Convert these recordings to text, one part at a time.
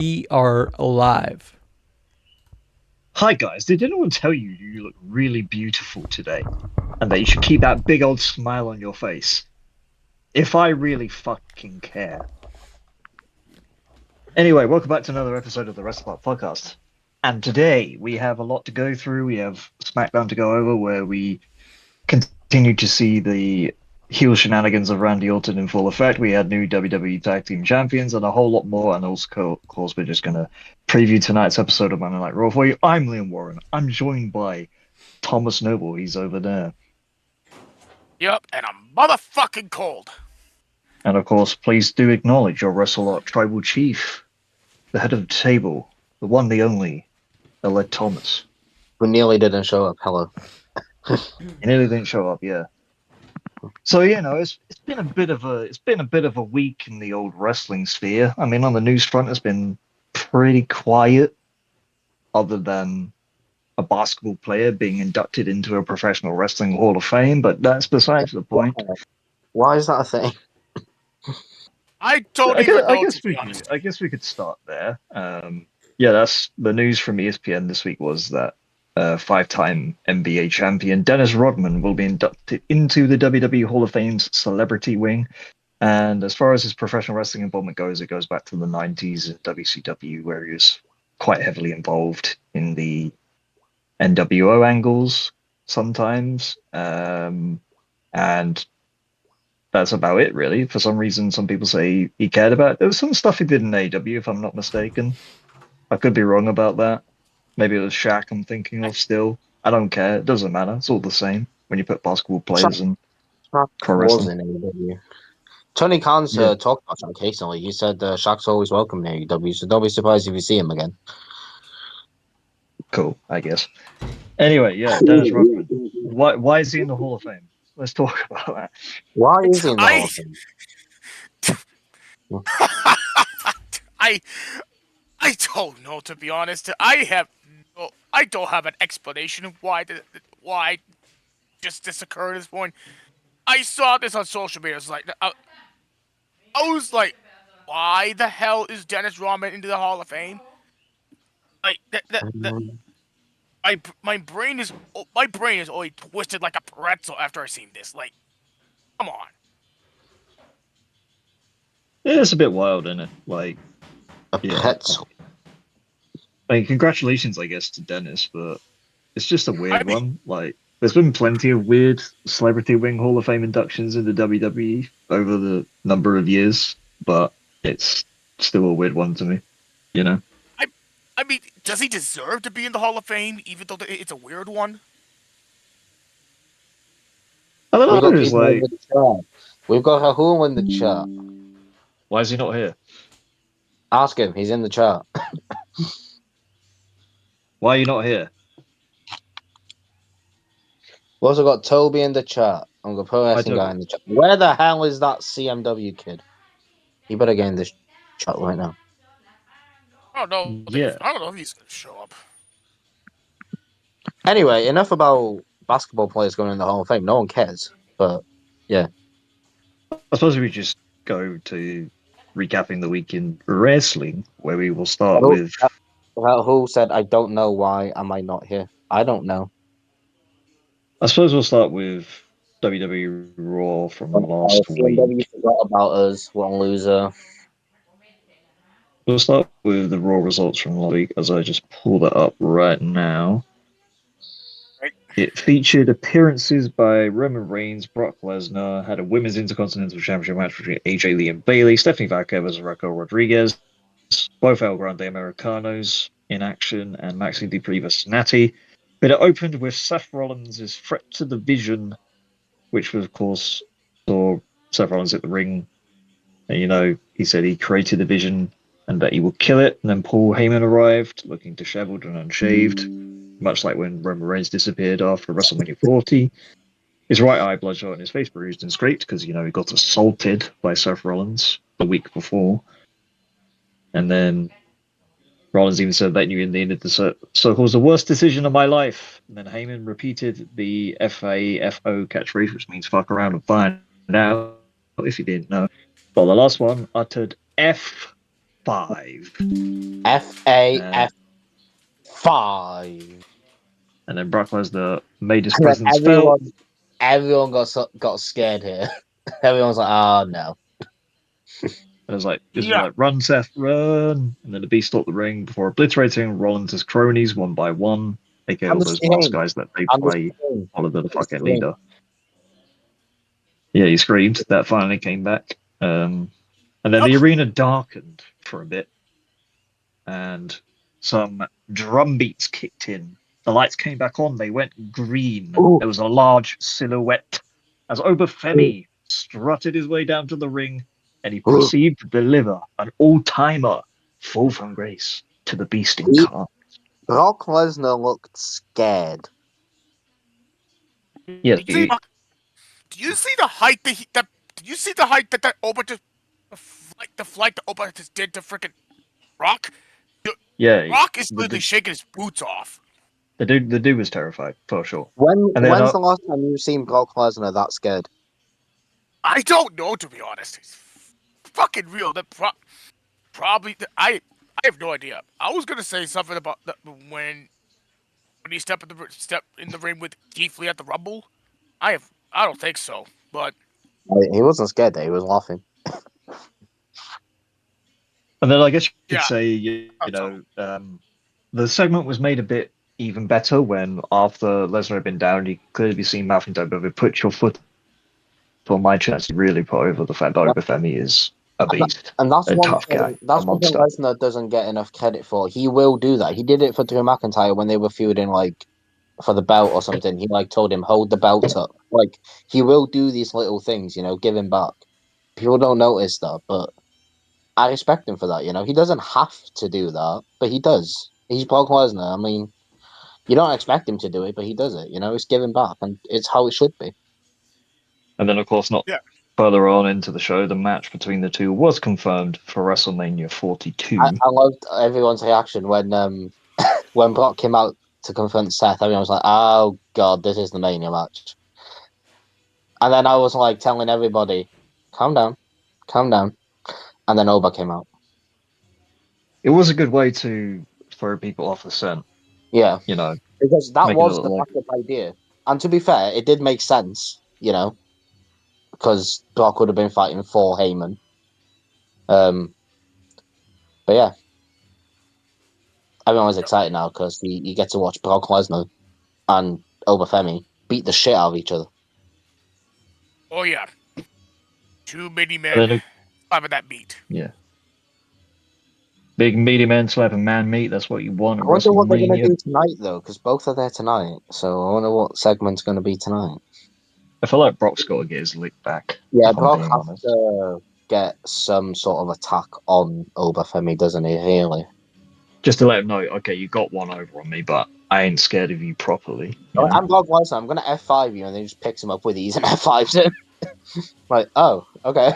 We are live. Hi guys, did anyone tell you you look really beautiful today? And that you should keep that big old smile on your face? If I really fucking care. Anyway, welcome back to another episode of the Wrestle Arc Podcast. And today we have a lot to go through. We have SmackDown to go over where we continue to see the heel shenanigans of Randy Orton in full effect. We had new WWE Tag Team Champions and a whole lot more. And also, of course, we're just going to preview tonight's episode of Monday Night Raw for you. I'm Liam Warren. I'm joined by Thomas Noble. He's over there. Yep, and I'm motherfucking cold. And of course, please do acknowledge your Wrestle Arc Tribal Chief, the head of the table, the one, the only, Eled Thomas. Who nearly didn't show up. Hello. He nearly didn't show up, yeah. So it's been a bit of a week in the old wrestling sphere. I mean, on the news front, it's been pretty quiet, other than a basketball player being inducted into a professional wrestling Hall of Fame. But that's besides the point. Why is that a thing? I guess we could start there. That's the news from ESPN this week was that five-time NBA champion Dennis Rodman will be inducted into the WWE Hall of Fame's celebrity wing. And as far as his professional wrestling involvement goes, it goes back to the 90s in WCW, where he was quite heavily involved in the NWO angles sometimes. And that's about it, really. For some reason, some people say he cared about it. There was some stuff he did in AEW, if I'm not mistaken. I could be wrong about that. Maybe it was Shaq I'm thinking of still. I don't care. It doesn't matter. It's all the same when you put basketball players in pro wrestling. Tony Khan's talked about Shaq recently. He said Shaq's always welcome in AEW, so don't be surprised if you see him again. Cool, I guess. Anyway, yeah, Dennis Rodman. Why is he in the Hall of Fame? Let's talk about that. Why is he in the Hall of Fame? I don't know, to be honest. I don't have an explanation of why just this occurred at this point. I saw this on social media. I was like, why the hell is Dennis Rodman into the Hall of Fame? Like my brain is always twisted like a pretzel after I seen this. Like, come on. Yeah, it's a bit wild, isn't it? Like pretzel. Like, congratulations, I guess, to Dennis, but it's just a weird one. Like, there's been plenty of weird Celebrity Wing Hall of Fame inductions in the WWE over the number of years, but it's still a weird one to me, you know? I mean, does he deserve to be in the Hall of Fame, even though it's a weird one? I don't know. We've got Rahul in the chat. Why is he not here? Ask him. He's in the chat. Why are you not here? We've also got Toby in the chat. I'm going to put wrestling guy in the chat. Where the hell is that CMW kid? He better get in this chat right now. I don't know. Yeah. I don't know if he's going to show up. Anyway, enough about basketball players going in the Hall of Fame. No one cares. But, yeah. I suppose we just go to recapping the week in wrestling, where we will start with... Who said, I don't know why am I not here? I don't know. I suppose we'll start with WWE Raw from last week. WWE forgot about us. What a loser. We'll start with the Raw results from last week, as I just pulled it up right now. It featured appearances by Roman Reigns, Brock Lesnar, had a Women's Intercontinental Championship match between AJ Lee and Bayley, Stephanie Vaquez versus Raquel Rodriguez, both El Grande Americanos in action, and Maxi Dupree versus Natty. But it opened with Seth Rollins' threat to the Vision, which was, of course, saw Seth Rollins at the ring. And, he said he created the Vision and that he would kill it. And then Paul Heyman arrived, looking disheveled and unshaved, much like when Roman Reigns disappeared after WrestleMania 40. His right eye bloodshot and his face bruised and scraped because, he got assaulted by Seth Rollins the week before. And then Rollins even said that knew in the end of the circle was the worst decision of my life. And then Heyman repeated the FAFO catchphrase, which means fuck around and find out, if you didn't know. Well, the last one uttered F FAF5. And then Brock Lesnar made his And then presence felt. everyone got scared here. Everyone's like, "Oh no!" It was like, this was like, run, Seth, run. And then the Beast stopped the ring before obliterating Rollins' cronies one by one, aka all those masked guys that they play, followed the fucking leader. Yeah, he screamed. That finally came back. And then the arena darkened for a bit. And some drum beats kicked in. The lights came back on. They went green. Ooh. There was a large silhouette as Oba Femi strutted his way down to the ring, and he proceeded to deliver an all-timer fall from grace to the Beast in cant. Brock Lesnar looked scared. Yeah. Do you see the height that Oba just the flight that Oba just did to freaking Rock? Yeah. Rock is literally shaking his boots off. The dude was terrified for sure. When's the last time you've seen Brock Lesnar that scared? I don't know, to be honest. It's fucking real. Probably I have no idea. I was gonna say something about when he stepped in the ring with Keith Lee at the Rumble. I don't think so, but he wasn't scared. He was laughing. And then I guess you could say the segment was made a bit even better when after Lesnar had been down, you could clearly be seeing McIntyre put your foot on my chest. He really put over the fact that Oba Femi is a beast, and that's a one tough guy. That's one thing Lesnar doesn't get enough credit for. He will do that. He did it for Drew McIntyre when they were feuding like for the belt or something. He like told him hold the belt up. Like he will do these little things, give him back. People don't notice that, but I respect him for that. He doesn't have to do that, but he does. He's Brock Lesnar. I mean, you don't expect him to do it, but he does it. It's giving back, and it's how it should be. And then, of course, further on into the show, the match between the two was confirmed for WrestleMania 42. I loved everyone's reaction when when Brock came out to confront Seth. Everyone was like, "Oh God, this is the Mania match." And then I was like telling everybody, "Calm down, calm down." And then Oba came out. It was a good way to throw people off the scent. Yeah, because that was the backup idea. And to be fair, it did make sense. Because Brock would have been fighting for Heyman. But yeah, everyone was excited now because you get to watch Brock Lesnar and Oba Femi beat the shit out of each other. Oh yeah, two mini men slapping that meat. Yeah, big meaty men slapping man meat. That's what you want. I wonder what they're going to do tonight though, because both are there tonight. So I wonder what segment's going to be tonight. I feel like Brock's got to get his lick back. Yeah, Brock has to get some sort of attack on Oba Femi, doesn't he, really? Just to let him know, okay, you got one over on me, but I ain't scared of you properly. I'm Brock Lesnar, I'm going to F5 you, and then he just picks him up with ease and F5s him. Like, oh, okay.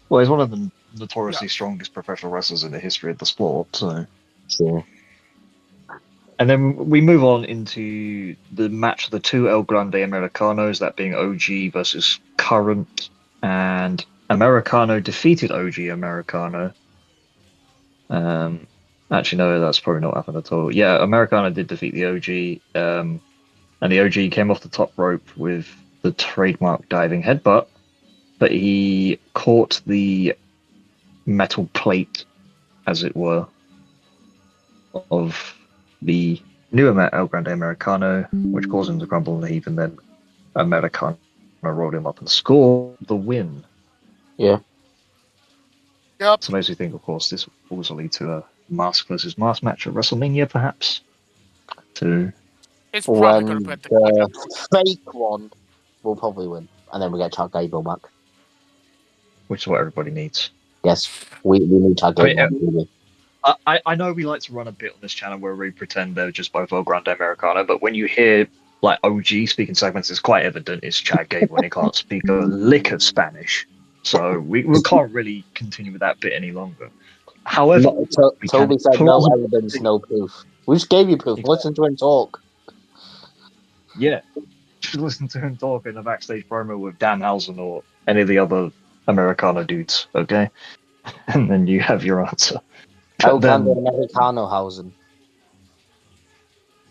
Well, he's one of the notoriously strongest professional wrestlers in the history of the sport, so... Sure. And then we move on into the match of the two El Grande Americanos, that being OG versus Current. And Americano defeated OG Americano. Actually, no, that's probably not happened at all. Yeah, Americano did defeat the OG. And the OG came off the top rope with the trademark diving headbutt. But he caught the metal plate, as it were, of the new El Grande Americano, which caused him to crumble in the heap, and then Americano rolled him up and scored the win. Yeah. Yep. So makes me think, of course, this will also lead to a mask versus mask match at WrestleMania, perhaps. It's probably going to be the fake one will probably win, and then we get Chad Gable back. Which is what everybody needs. Yes, we need Chad Gable. I know we like to run a bit on this channel where we pretend they're just both El Grande Americano, but when you hear like OG speaking segments, it's quite evident it's Chad Gable and he can't speak a lick of Spanish. So we can't really continue with that bit any longer. However, Toby said no evidence, no proof. We just gave you proof. Exactly. Listen to him talk. Yeah. Listen to him talk in a backstage promo with Dan Housen or any of the other Americano dudes, okay? and then you have your answer. El But then, Grande Americano Hausen.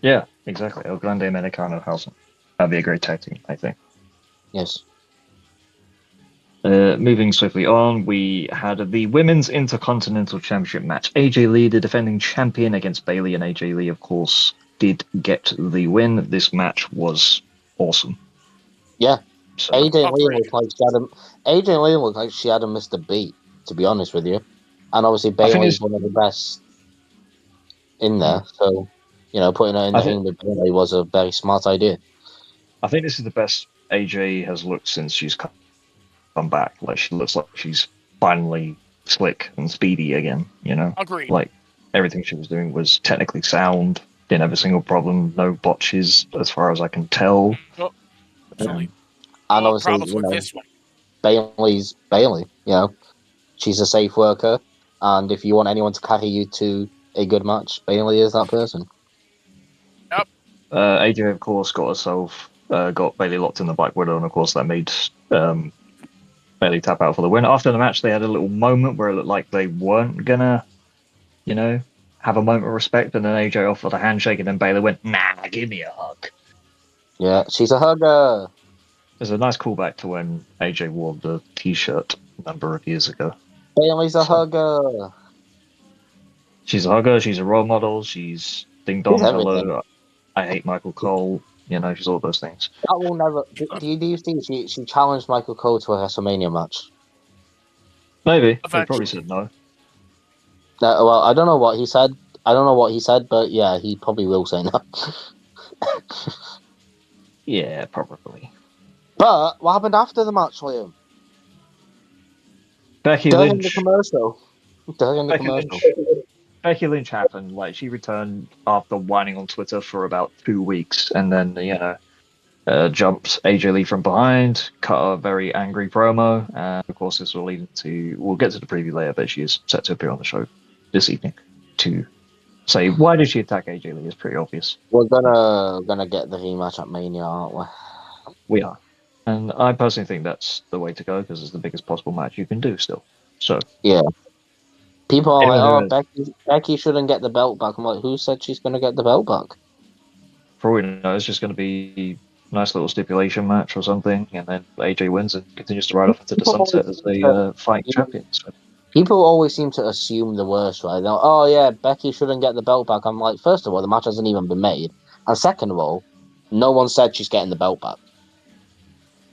yeah, exactly. El Grande Americano Hausen. That'd be a great tag team, I think. Yes. Moving swiftly on, we had the Women's Intercontinental Championship match. AJ Lee, the defending champion, against Bayley, and AJ Lee, of course, did get the win. This match was awesome. Yeah. So, AJ Lee looked like she hadn't missed a beat, to be honest with you. And obviously Bayley's one of the best in there, so putting her in the ring with Bayley was a very smart idea. I think this is the best AJ has looked since she's come back. Like, she looks like she's finally slick and speedy again, Agreed. Like, everything she was doing was technically sound, didn't have a single problem, no botches as far as I can tell. Oh, absolutely. And No obviously, problems with this one. Bayley's Bayley, she's a safe worker, and if you want anyone to carry you to a good match, Bayley is that person. Yep. AJ, of course, got Bayley locked in the back window, and of course that made Bayley tap out for the win. After the match, they had a little moment where it looked like they weren't gonna, have a moment of respect, and then AJ offered a handshake, and then Bayley went, "Nah, give me a hug." Yeah, she's a hugger. There's a nice callback to when AJ wore the T-shirt a number of years ago. Bayley's a hugger. She's a hugger. She's a role model. She's ding dong hello. I hate Michael Cole. She's all those things. That will never. Do you see she challenged Michael Cole to a WrestleMania match? Maybe. He probably said no. Well, I don't know what he said. But yeah, he probably will say no. Yeah, probably. But what happened after the match, Liam? Becky Lynch. Becky Lynch happened. Like, she returned after whining on Twitter for about 2 weeks, and then jumped AJ Lee from behind, cut a very angry promo, and of course this will lead into. We'll get to the preview later, but she is set to appear on the show this evening to say why did she attack AJ Lee. Is pretty obvious. We're gonna get the rematch at Mania, aren't we? We are. And I personally think that's the way to go because it's the biggest possible match you can do still. So yeah, people are like, Becky shouldn't get the belt back. I'm like, who said she's going to get the belt back? For all we know, it's just going to be a nice little stipulation match or something, and then AJ wins and continues to ride off into the sunset as the fighting champion. So. People always seem to assume the worst, right? They're like, oh yeah, Becky shouldn't get the belt back. I'm like, first of all, the match hasn't even been made, and second of all, no one said she's getting the belt back.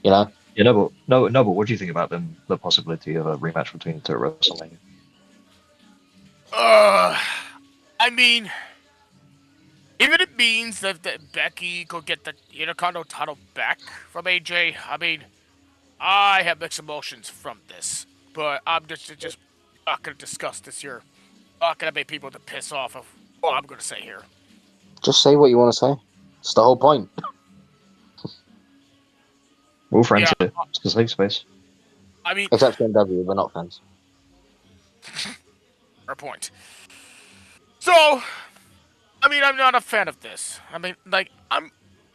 Yeah, but what do you think about the possibility of a rematch between the two at WrestleMania? I mean, even it means that Becky could get the Intercontinental title back from AJ, I mean, I have mixed emotions from this, but I'm just not going to discuss this here. Not going to make people to piss off of what I'm going to say here. Just say what you want to say. It's the whole point. We're all friends here. It's the safe space. I mean, except NW, we're not friends. Fair point. So, I mean, I'm not a fan of this. I mean, like, I'm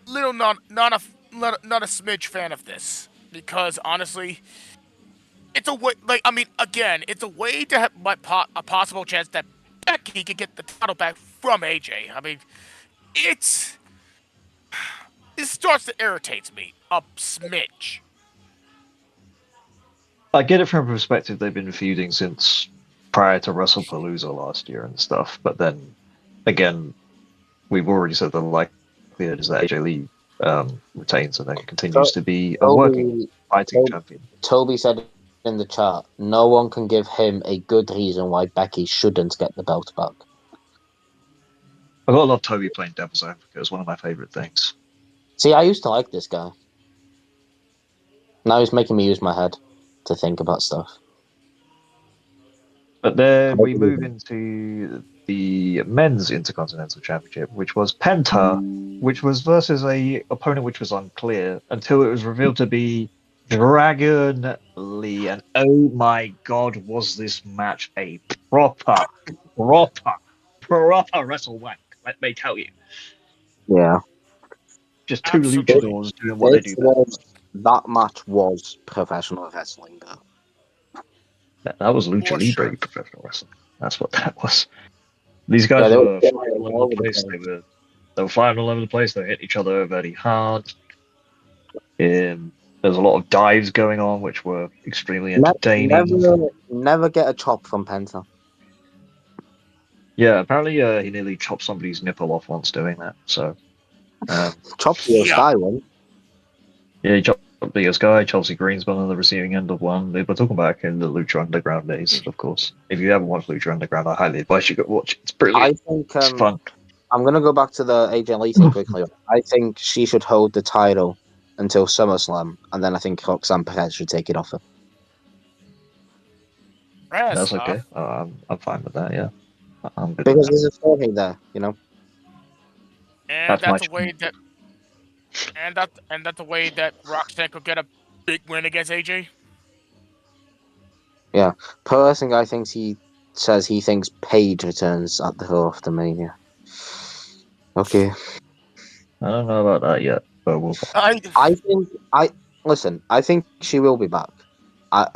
not a smidge fan of this because honestly, it's a way. Like, I mean, again, it's a way to have a possible chance that Becky could get the title back from AJ. I mean, it starts to irritate me a smidge. I get it from a perspective they've been feuding since prior to WrestlePalooza last year and stuff, but then again, we've already said the likelihood is that AJ Lee retains and then continues to be a working fighting champion. Toby said in the chat, no one can give him a good reason why Becky shouldn't get the belt back. I got a lot of Toby playing devil's advocate. It's one of my favorite things. See, I used to like this guy. Now he's making me use my head to think about stuff. But then we move into the men's Intercontinental Championship, which was Penta, which was versus a opponent which was unclear until it was revealed to be Dragon Lee. And oh my god, was this match a proper wrestle wank, let me tell you. Yeah. Just two luchadors doing what they do best. That match was professional wrestling, though. That was Lucha For Libre sure. professional wrestling. That's what that was. These guys they were were flying all over the place. place. They were flying all over the place. They hit each other very hard. There's a lot of dives going on, which were extremely entertaining. Never get a chop from Penta. Yeah, apparently he nearly chopped somebody's nipple off once doing that. So, Chop your Yeah. sky one. yeah, he chopped the guy. Chelsea Green's been on the receiving end of one. They were talking back in the Lucha Underground days, of course. If you haven't watched Lucha Underground, I highly advise you go watch it. It's brilliant. I think It's fun. I'm gonna go back to the AJ Lee thing quickly. I think she should hold the title until SummerSlam, and then I think Roxanne Perez should take it off her. That's okay. I'm fine with that. Yeah, I'm good. Because With there's a story there, you know. And That's that's a way that, and that's a way that Roxanne could get a big win against AJ. First thing I think he says he thinks Paige returns at the Raw after Mania. Okay. I don't know about that yet, but we'll. I think she will be back.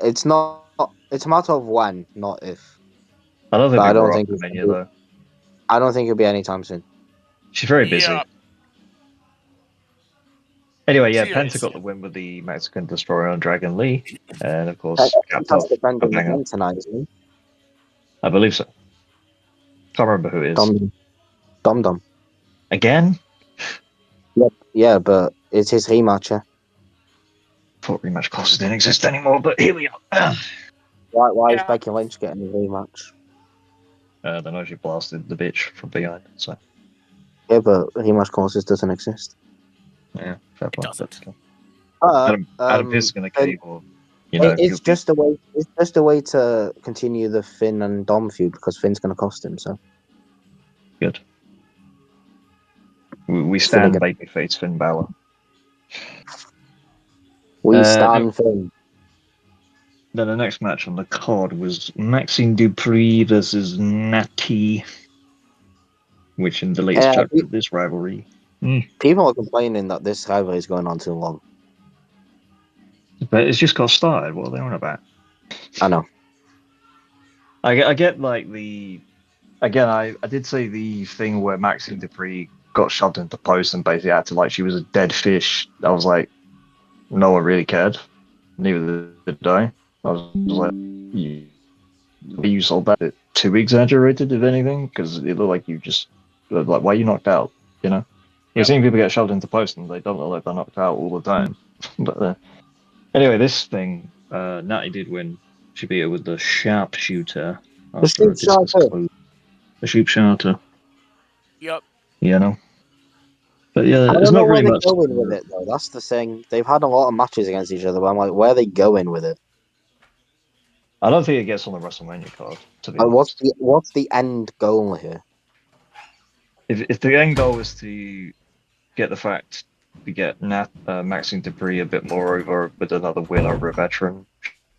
It's not. It's a matter of when, not if. I don't think. But I don't Raw think after Mania though. I don't think it'll be anytime soon. She's very busy. Yeah. Anyway, yeah, She Penta is. got the win with the Mexican Destroyer on Dragon Lee, and of course, That's defending Hang on. again tonight, isn't he? I believe so. Can't remember who it is. Dom. Again? Yeah, but it's his rematch. Yeah? Thought rematch clauses didn't exist anymore, but here we are. Why is Yeah. Becky Lynch getting a rematch? I don't know, she blasted the bitch from behind, so Yeah, but rematch clauses doesn't exist. yeah, fair point. doesn't. Adam Pearce is going to cable, you know. It's just a way. It's just a way to continue the Finn and Dom feud because Finn's going to cost him. So Good. We stand babyface Finn Balor. we stand Finn. Then the next match on the card was Maxine Dupree versus Natty, which in the latest chapter of this rivalry. People are complaining that this rivalry is going on too long. But it's just got started. What are they on about? I know. I get like the. Again, I did say the thing where Maxine Dupree got shoved into post and basically acted like she was a dead fish. I was like, no one really cared. Neither did I. I was like, you sold that too exaggerated, if anything, because it looked like you just like, why are you knocked out? You know, you're seeing people get shoved into post and they don't look like they're knocked out all the time. But anyway, this thing, Natty did win. She beat her with the sharpshooter. The sharpshooter. The sharpshooter. Yep. You know. But yeah, I there's don't know not where really they're much. going with it though. That's the thing. They've had a lot of matches against each other, but I'm like, where are they going with it? I don't think it gets on the WrestleMania card. To be honest. What's the end goal here? If the end goal is to get the fact to get Maxine Dupree a bit more over with another win over a veteran,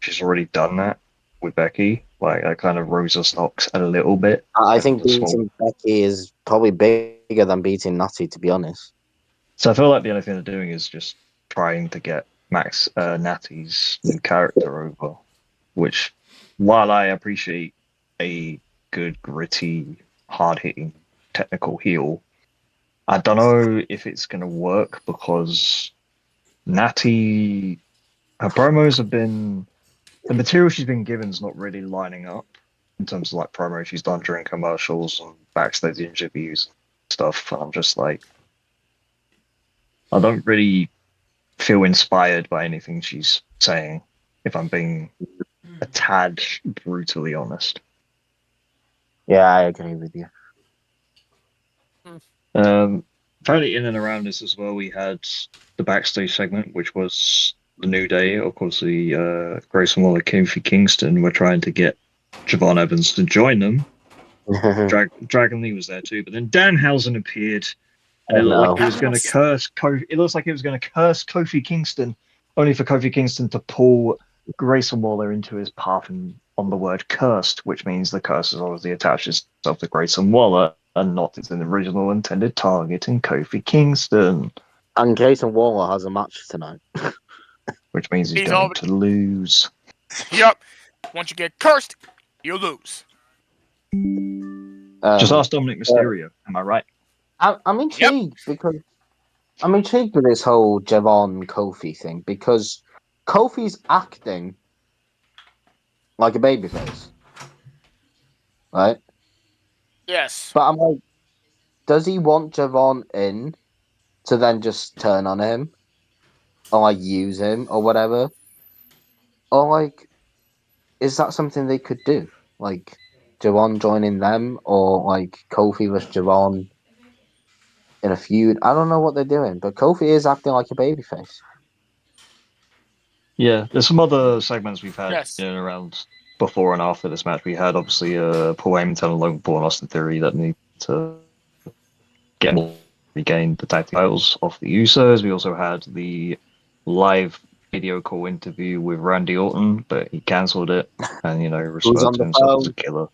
she's already done that with Becky. Like, that kind of rose her stocks a little bit. I think beating Becky is probably bigger than beating Natty, to be honest. So I feel like the only thing they're doing is just trying to get Natty's new character over, which, while I appreciate a good, gritty, hard-hitting, technical heel, I don't know if it's going to work because Natty, her promos have been, the material she's been given is not really lining up in terms of like promo she's done during commercials and backstage interviews and stuff. And I'm just like, I don't really feel inspired by anything she's saying, if I'm being a tad brutally honest. Yeah, I agree with you. Apparently in and around this as well, we had the backstage segment, which was the New Day. Of course, the Grayson Waller, Kofi Kingston were trying to get Javon Evans to join them. Dragon Lee was there too, but then Danhausen appeared, and it looked like he was going to curse. It looks like he was going to curse Kofi Kingston, only for Kofi Kingston to pull Grayson Waller into his path on the word cursed, which means the curse is obviously attached itself to Grayson Waller and not its original intended target in Kofi Kingston. And Grayson Waller has a match tonight. Which means he's going to lose. Yep. once you get cursed, you lose. Just ask Dominic Mysterio. Am I right? I'm intrigued because I'm intrigued with this whole Javon Kofi thing because Kofi's acting like a babyface, right? Yes. But I'm like, does he want Javon in to then just turn on him or like use him or whatever? Or like, is that something they could do? Like, Javon joining them or like Kofi with Javon in a feud? I don't know what they're doing, but Kofi is acting like a babyface. Yeah, there's some other segments we've had Yes. in and around before and after this match. We had obviously Paul Heyman telling Logan Paul and Austin Theory that they need to regain the tag team titles off the Usos. We also had the live video call interview with Randy Orton, but he cancelled it and referred to himself as a killer.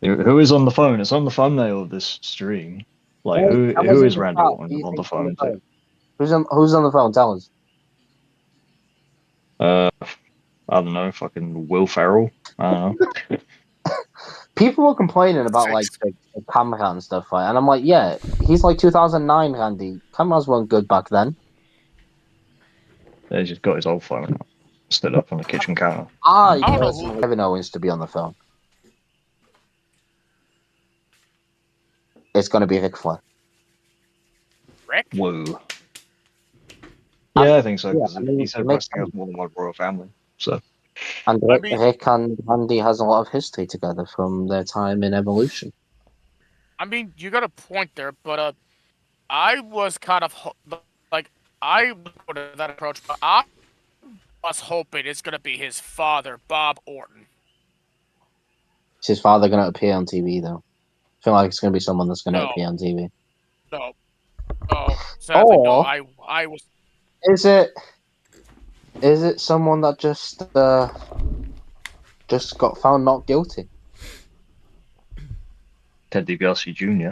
Who is on the phone? It's on the thumbnail of this stream. Like who is Randy Orton on the phone to? Who's on the phone? Tell us. I don't know, fucking Will Ferrell. I don't know. People were complaining about like the camera and stuff, right? And I'm like, yeah, he's like 2009, Randy. Cameras weren't good back then. He just got his old phone out, stood up on the kitchen counter. I personally Kevin Owens to be on the phone. It's going to be Ric Flair. Rick? Whoa. Yeah, I think so. Because he said makes wrestling has more than one royal family. So. And Rick and Randy has a lot of history together from their time in Evolution. I mean, you got a point there, but I was kind of like I would have that approach, but I was hoping it's gonna be his father, Bob Orton. Is his father going to appear on TV though? I feel like it's going to be someone that's going to appear on TV. No, sadly, no. I was. Is it someone that just got found not guilty? Ted DiBiase Jr.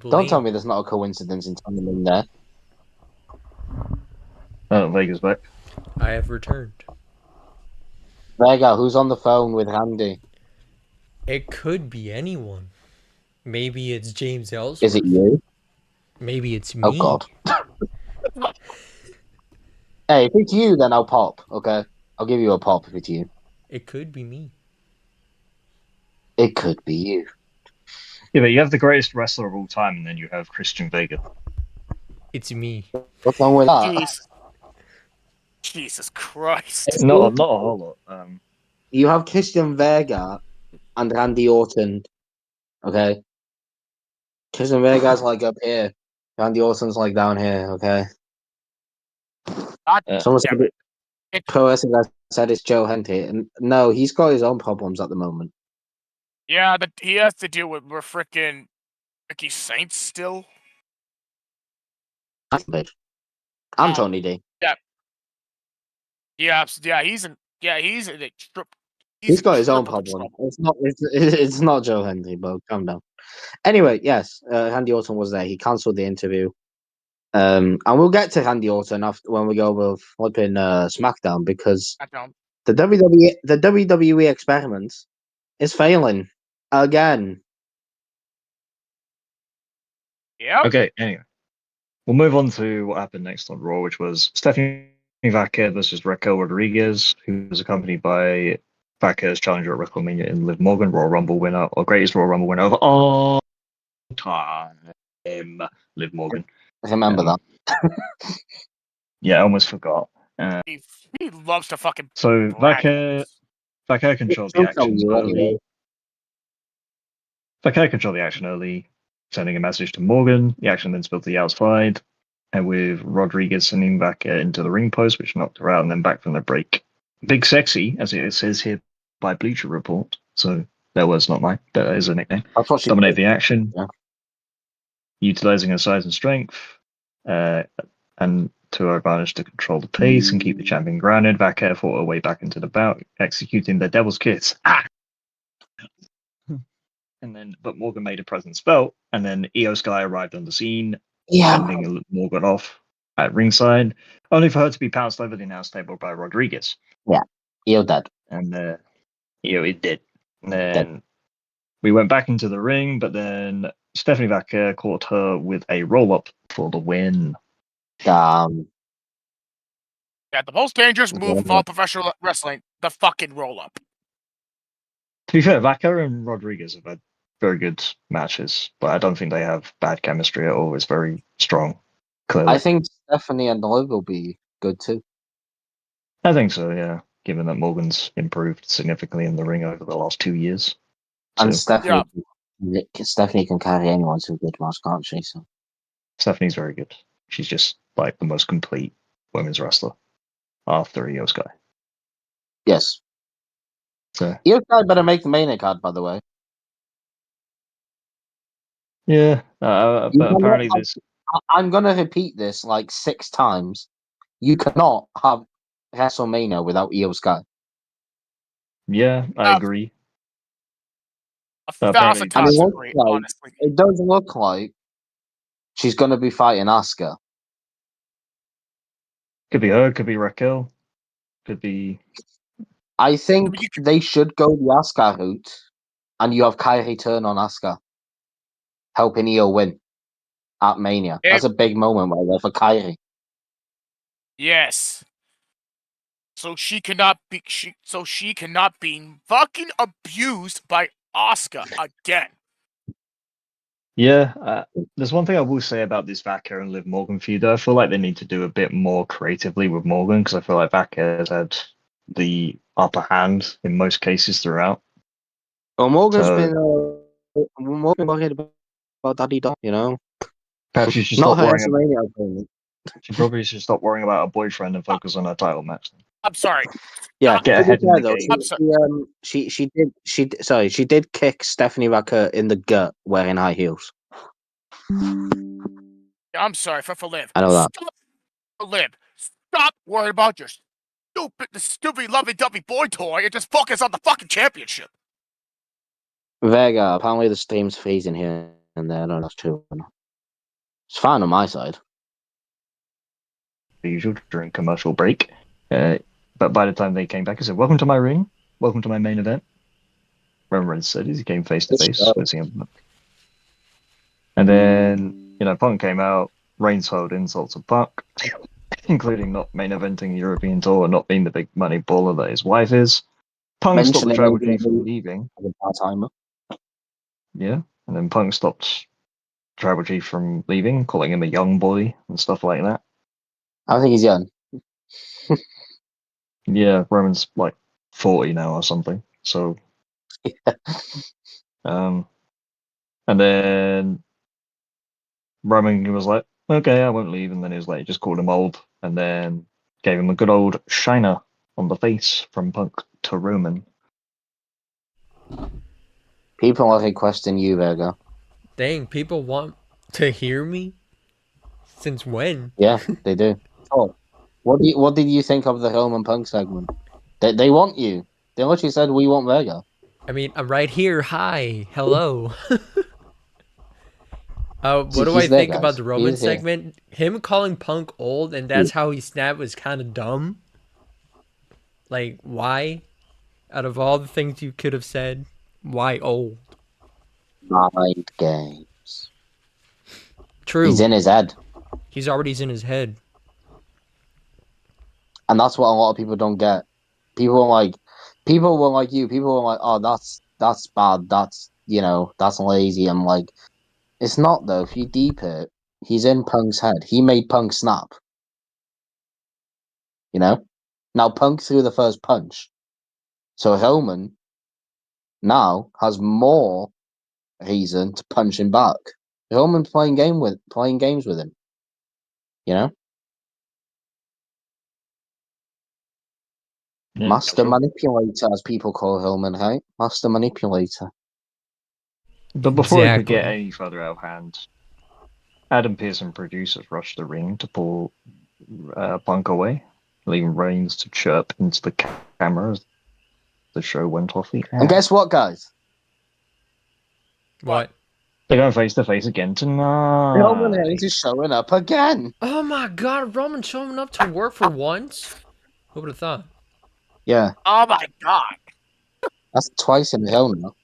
Don't tell me there's not a coincidence in telling him there. Vega's back. I have returned. Vega, who's on the phone with Randy? It could be anyone. Maybe it's James Ellsworth. Is it you? Maybe it's me. Oh God. Hey, if it's you, then I'll pop. Okay, I'll give you a pop if it's you. It could be me. It could be you. Yeah, but you have the greatest wrestler of all time, and then you have Christian Vega. It's me. What's wrong with that? Jesus Christ! Not a whole lot. You have Christian Vega and Randy Orton. Okay. Christian Vega's like up here. Randy Orton's like down here. Okay. Someone said Pro Wrestling Guy said it's Joe Hendry, and no, he's got his own problems at the moment. Yeah, he has to deal with freaking Ricky Saints still. And Tony D. Yeah, he's got his own problem. It's not Joe Hendry, but calm down. Anyway, yes, Randy Orton was there. He cancelled the interview. And we'll get to Randy Orton after when we go over flipping SmackDown because the WWE experiment is failing again. Yeah. Okay. Anyway, we'll move on to what happened next on Raw, which was Stephanie Vaquer versus Raquel Rodriguez, who was accompanied by Vaquer's challenger at WrestleMania in Liv Morgan, Royal Rumble winner, or greatest Royal Rumble winner of all time, Liv Morgan. I remember that. Yeah, I almost forgot. He loves to fucking. So Vaquer controlled the action early. Vaquer controlled the action early, sending a message to Morgan. The action then spilled to the outside, and with Rodriguez sending Vaquer into the ring post, which knocked her out, and then back from the break. Big Sexy, as it says here by Bleacher Report. So that was not mine. That is a nickname. Dominated the action, utilizing her size and strength, and to her advantage to control the pace and keep the champion grounded. Vaquer fought her way back into the bout, executing the Devil's Kiss. But Morgan made a presence felt, and then Io Sky arrived on the scene, sending Morgan off. at ringside, only for her to be pounced over the announce table by Rodriguez. Heel dead. And it did. And then we went back into the ring, but then Stephanie Vaquer caught her with a roll-up for the win. Yeah, the most dangerous move of all professional wrestling, the fucking roll-up. To be fair, Vaquer and Rodriguez have had very good matches, but I don't think they have bad chemistry at all. It's very strong, clearly. I think Stephanie and Liv will be good too. I think so, yeah. Given that Morgan's improved significantly in the ring over the last 2 years. And So, Stephanie can carry anyone to a good match, can't she? So Stephanie's very good. She's just like the most complete women's wrestler after Io Sky. yes. So Io Sky better make the main card, by the way. yeah, but apparently this. I'm gonna repeat this like 6 times. You cannot have WrestleMania without Io Sky. Yeah, I agree. 1,000 times agree, honestly. It does look like she's gonna be fighting Asuka. Could be her, could be Raquel, could be. I think they should go the Asuka route, and you have Kairi turn on Asuka, helping Io win at Mania. That's a big moment right there for Kairi. Yes. So she cannot be fucking abused by Asuka again. Yeah, there's one thing I will say about this Vaquer and Liv Morgan feud. I feel like they need to do a bit more creatively with Morgan because I feel like Vaquer has had the upper hand in most cases throughout. Well, Morgan's been worried about Daddy Dom, you know. Perhaps she should Not stop her worrying. WrestleMania opponent. She probably should stop worrying about her boyfriend and focus on her title match. I'm sorry. Yeah, Get ahead in the though, game. she did kick Stephanie Vaquer in the gut wearing high heels. I'm sorry for Liv. I know that. Liv, stop worrying about your stupid lovey-dovey boy toy and just focus on the fucking championship. Vega, apparently the stream's freezing here and there. I don't know if that's true or not. It's fine on my side. The usual during commercial break. But by the time they came back, I said, "Welcome to my ring. Welcome to my main event." Roman Reigns said as he came face to face with CM Punk. And then, Punk came out. Reigns hurled insults at Punk, including not main eventing the European tour and not being the big money baller that his wife is. Punk stopped the Tribal Chief from leaving. Yeah, and then Punk stopped Tribal Chief from leaving, calling him a young boy and stuff like that. I think he's young. Yeah, Roman's like 40 now or something. So, and then Roman was like, "Okay, I won't leave," and then he was like, just called him old, and then gave him a good old shiner on the face from Punk to Roman. People are requesting you, Vega. Dang, people want to hear me? Since when? Yeah, they do. Oh, what did you think of the Roman Punk segment? They want you. They literally said, "We want Vega." I mean, I'm right here. Hi. Hello. What do I think about the Roman segment? Him calling Punk old and that's how he snapped was kind of dumb. Like, why? Out of all the things you could have said, why old? Mind games. True. He's in his head. He's already in his head. And that's what a lot of people don't get. People were like you. People were like, "Oh, that's bad. That's lazy." I'm like, it's not though. If you deep it, he's in Punk's head. He made Punk snap. Now Punk threw the first punch, so Roman now has more reason to punch him back. Roman's playing games with him. Master manipulator, as people call Roman, right? Master manipulator. But before it could get any further out of hand, Adam Pearce and producers rushed the ring to pull Punk away, leaving Reigns to chirp into the camera as the show went off the air. And guess what, guys? What? They're going face to face again tonight. Roman Reigns is showing up again. Oh my god, Roman showing up to work for once? Who would have thought? Yeah. Oh my god. That's twice in a row now.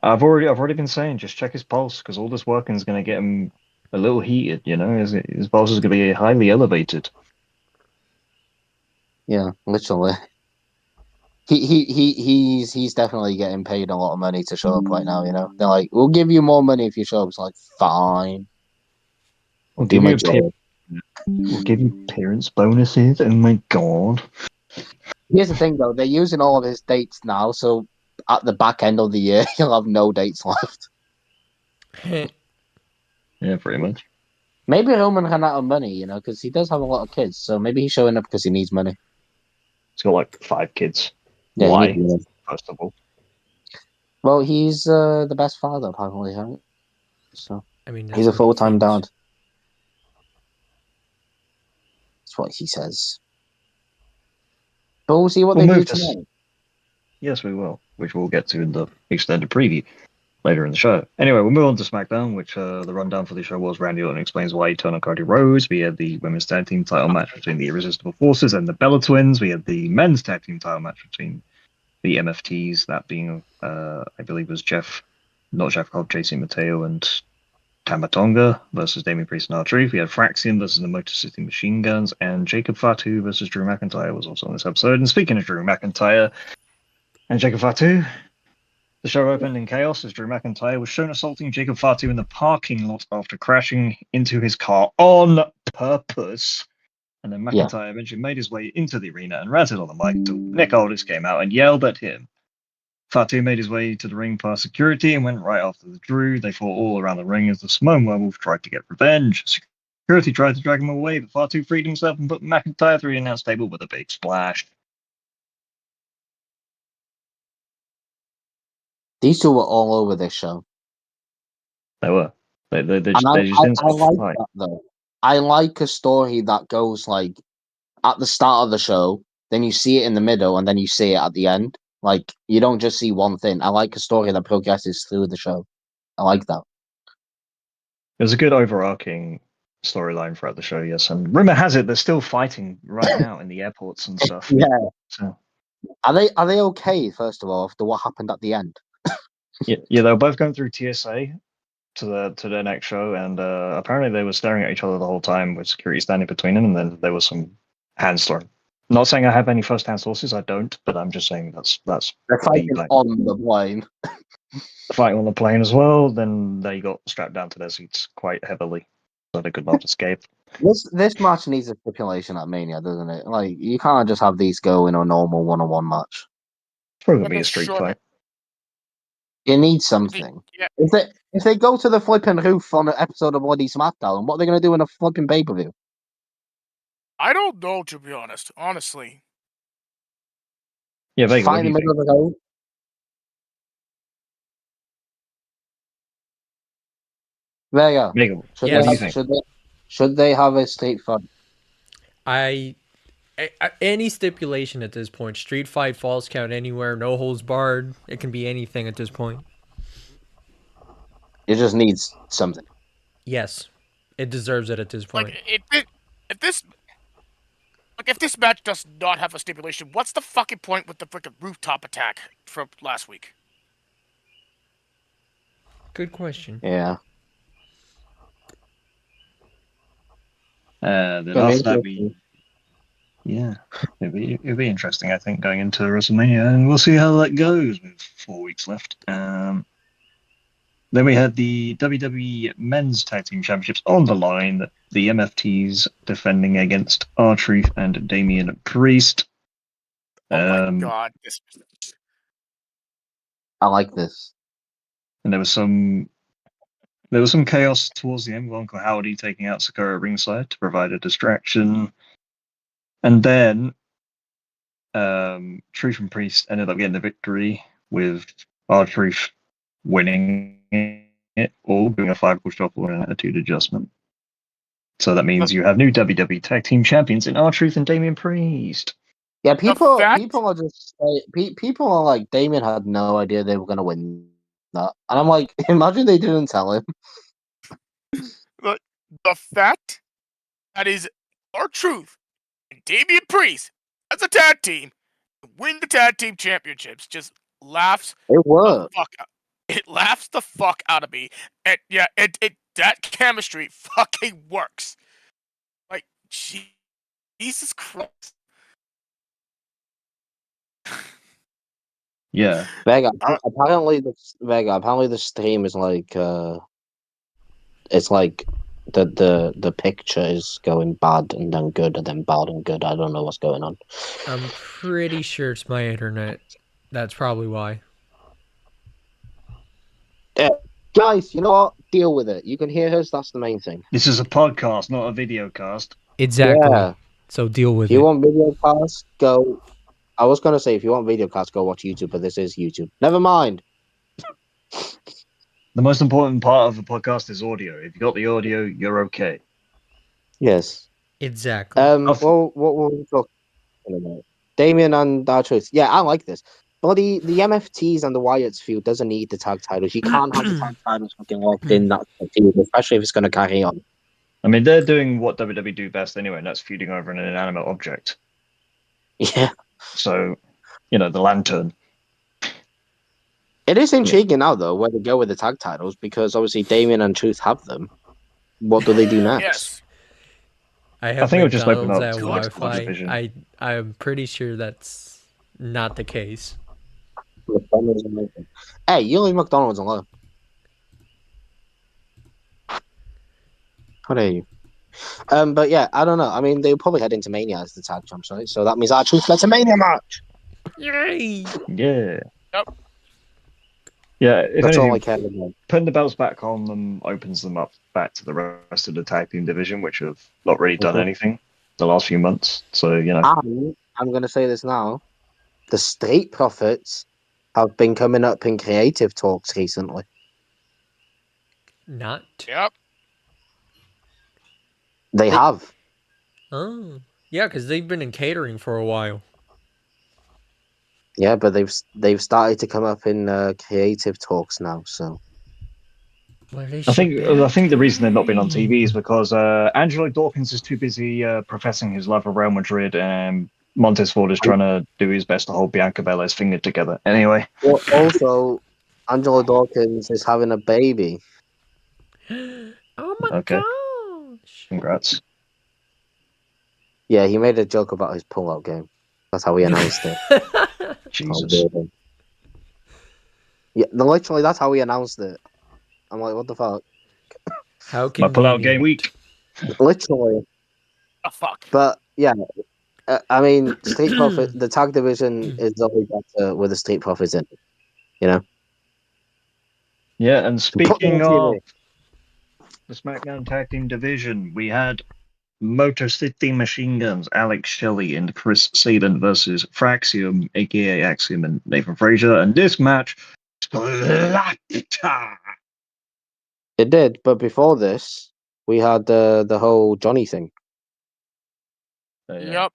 I've already been saying, just check his pulse, because all this working is going to get him a little heated. You know, his pulse is going to be highly elevated. Yeah, literally. He's definitely getting paid a lot of money to show up right now. You know, they're like, "We'll give you more money if you show up." It's like, fine. We'll Do give my you job. We'll give you appearance bonuses. Oh my god! Here's the thing, though. They're using all of his dates now, so at the back end of the year, he'll have no dates left. Yeah, pretty much. Maybe Roman ran out of money, you know, because he does have a lot of kids. So maybe he's showing up because he needs money. He's got like 5 kids. Yeah, Why? he needs money. First of all, Well, he's the best father, apparently, right? So I mean, he's a that's what he full-time thinks. dad. That's what he says. But we'll see what We'll they do move this. tonight. Yes, we will, which we'll get to in the extended preview later in the show. Anyway, we'll move on to SmackDown, which the rundown for the show was Randy Orton explains why he turned on Cody Rhodes. We had the women's tag team title match between the Irresistible Forces and the Bella Twins. We had the men's tag team title match between the MFTs, that being, I believe, was not Jeff Cobb, JC Mateo, and Tamatonga versus Damian Priest and R-Truth. We had Fraxian versus the Motor City Machine Guns, and Jacob Fatu versus Drew McIntyre was also on this episode. And speaking of Drew McIntyre and Jacob Fatu, the show opened in chaos as Drew McIntyre was shown assaulting Jacob Fatu in the parking lot after crashing into his car on purpose. And then McIntyre eventually made his way into the arena and ranted on the mic until Nick Aldis came out and yelled at him. Fatu made his way to the ring past security and went right after the Drew. They fought all around the ring as the Samoan Werewolf tried to get revenge. Security tried to drag him away, but Fatu freed himself and put McIntyre through the announce table with a big splash. These two were all over this show. They were. They just I didn't like fight. that, though. I like a story that goes like at the start of the show, then you see it in the middle, and then you see it at the end. Like, you don't just see one thing. I like a story that progresses through the show. I like that. There's a good overarching storyline throughout the show, yes. And rumor has it they're still fighting right now in the airports and stuff. Yeah. So, Are they okay, first of all, after what happened at the end? yeah, they were both going through TSA to their next show, and apparently they were staring at each other the whole time with security standing between them, and then there was some hands thrown. Not saying I have any first-hand sources, I don't, but I'm just saying that's They're fighting on the plane. Fighting on the plane as well. Then they got strapped down to their seats quite heavily, so they could not escape. This match needs a stipulation at Mania, doesn't it? Like, you can't just have these go in a normal one-on-one match. It's probably gonna be a street fight. It needs something. Yeah. If they go to the flipping roof on an episode of Bloody SmackDown, what are they going to do in a flipping pay-per-view? I don't know, to be honest. Honestly. Yeah, Vega, Fight in the middle of the road. Vega, should they have a street fight? Any stipulation at this point. Street fight, falls count anywhere, no holds barred. It can be anything at this point. It just needs something. Yes, it deserves it at this point. Like, if this match does not have a stipulation, what's the fucking point with the freaking rooftop attack from last week? Good question. Yeah. Then after that, it'll be interesting, I think, going into WrestleMania, and we'll see how that goes with 4 weeks left. Then we had the WWE Men's Tag Team Championships on the line. The MFTs defending against R-Truth and Damian Priest. Oh my god! I like this. And there was some chaos towards the end with Uncle Howdy taking out Sakura ringside to provide a distraction. And then Truth and Priest ended up getting the victory with R-Truth winning it all, doing a 5-ball shuffle and an attitude adjustment. So that means you have new WWE Tag Team Champions in R-Truth and Damian Priest. Yeah, people are just people are like, Damien had no idea they were going to win that. And I'm like, imagine they didn't tell him. But the fact that is R-Truth and Damian Priest as a tag team win the tag team championships just laughs It the worked. fuck out. It laughs the fuck out of me. And yeah, it that chemistry fucking works. Like, Jesus Christ. Yeah. Vega, apparently the stream is like it's like the picture is going bad and then good and then bad and good. I don't know what's going on. I'm pretty sure it's my internet. That's probably why. Guys, you know what? Deal with it. You can hear us. That's the main thing. This is a podcast, not a video cast. Exactly. Yeah. So deal with If you it. want video cast, go. I was gonna say if you want video cast, go watch YouTube, but this is YouTube. Never mind. The most important part of the podcast is audio. If you got the audio, you're okay. Yes. Exactly. Well, what were we talking about? Damien and R-Truth. Yeah, I like this. But the MFTs and the Wyatts feud doesn't need the tag titles. You can't have the tag titles fucking locked in that feud, especially if it's going to carry on. I mean, they're doing what WWE do best anyway, and that's feuding over an inanimate object. Yeah. So, the lantern. It is intriguing now, though, where they go with the tag titles, because obviously Damien and Truth have them. What do they do next? Yes. I think it would just open up McDonald's to at the next division. Wi-Fi. I'm pretty sure that's not the case. McDonald's amazing. Hey, you leave McDonald's alone. How dare you? But yeah, I don't know. I mean, they'll probably head into Mania as the tag champs, right? So that means R-Truth gets a Mania match. Yay! Yeah. Yep. Yeah, if That's all I anything, care about. putting the belts back on them opens them up back to the rest of the tag team division, which have not really done anything the last few months. So, And I'm going to say this now. The Street Profits have been coming up in creative talks recently. Not. Yep. They have. Oh, yeah, because they've been in catering for a while. Yeah, but they've started to come up in creative talks now. So I think the reason they've not been on TV is because Angelo Dawkins is too busy professing his love of Real Madrid, and Montez Ford is trying to do his best to hold Bianca Belair's finger together. Anyway. Well, also, Angelo Dawkins is having a baby. Oh my gosh! Congrats. Yeah, he made a joke about his pull-out game. That's how he announced it. Jesus. Yeah, literally, that's how he announced it. I'm like, what the fuck? How can my pull-out game week? Literally. Oh, fuck. But yeah, I mean, Street Profit, the tag division is always better with the Street Profits in it, Yeah, and speaking Put of me the SmackDown Tag Team division, we had Motor City Machine Guns, Alex Shelley and Chris Sabin versus Fraxium, aka Axiom and Nathan Frazier, and this match slapped. It did, but before this, we had the whole Johnny thing. Yep.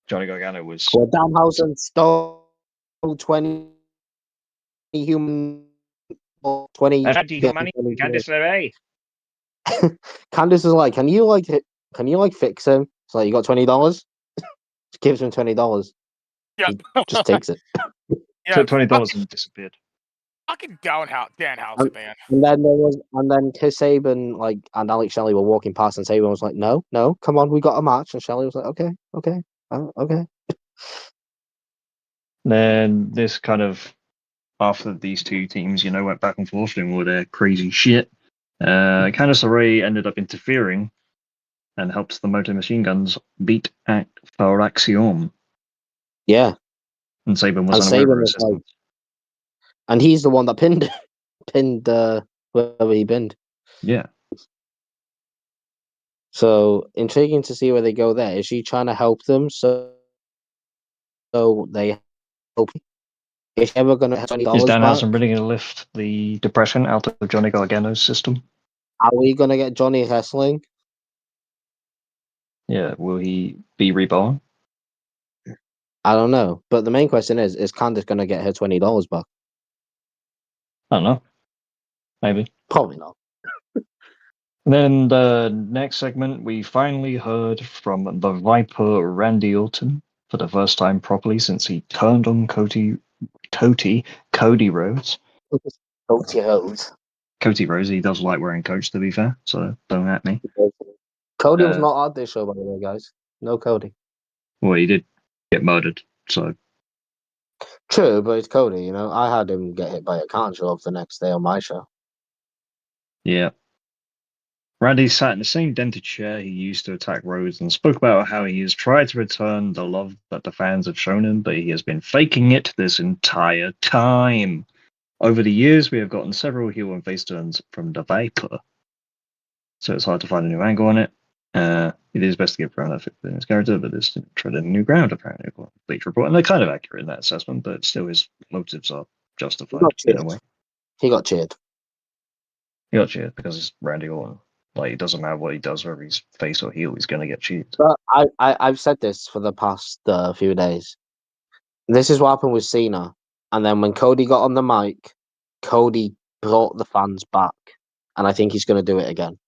Johnny Gargano was. Well, Danhausen stole 20 human. 20. Candice LeRae. Candice is like, can you fix him? It's like, you got $20. Gives him $20. Yeah. Just takes it. Yeah. Took $20 and disappeared. Fucking Danhausen, man. And then Chris Sabin and Alex Shelley were walking past, and Sabin was like, no, come on, we got a match. And Shelley was like, okay. Then this kind of, after these two teams, went back and forth doing all their crazy shit, Candice LeRae ended up interfering and helped the Motor Machine Guns beat Fraxium. Yeah. And Sabin was unaware of his assistance. And he's the one that pinned whoever he pinned. Yeah. So intriguing to see where they go there. Is she trying to help them so they help? Is she ever going to have $20 Is Danhausen back? really going to lift the depression out of Johnny Gargano's system? Are we going to get Johnny wrestling? Yeah. Will he be reborn? I don't know. But the main question is Candice going to get her $20 back? I don't know. Maybe. Probably not. Then the next segment, we finally heard from the Viper Randy Orton for the first time properly since he turned on Cody Rhodes. Cody Rhodes, he does like wearing coats, to be fair, so don't at me. Cody was not on this show, by the way, guys. No Cody. Well, he did get murdered, so. True, but it's Cody, you know. I had him get hit by a cant show the next day on my show. Yeah. Randy sat in the same dented chair he used to attack Rhodes and spoke about how he has tried to return the love that the fans have shown him, but he has been faking it this entire time. Over the years, we have gotten several heel and face turns from the Viper, so it's hard to find a new angle on it. It is best to give Brown a fit in his character, but this treading new ground, apparently, according to Bleach Report. And they're kind of accurate in that assessment, but still his motives are justified in a way. He got cheered. He got cheered because it's Randy Orton. Like, it doesn't matter what he does, whether he's face or heel, he's going to get cheered. But I've said this for the past few days. This is what happened with Cena. And then when Cody got on the mic, Cody brought the fans back. And I think he's going to do it again.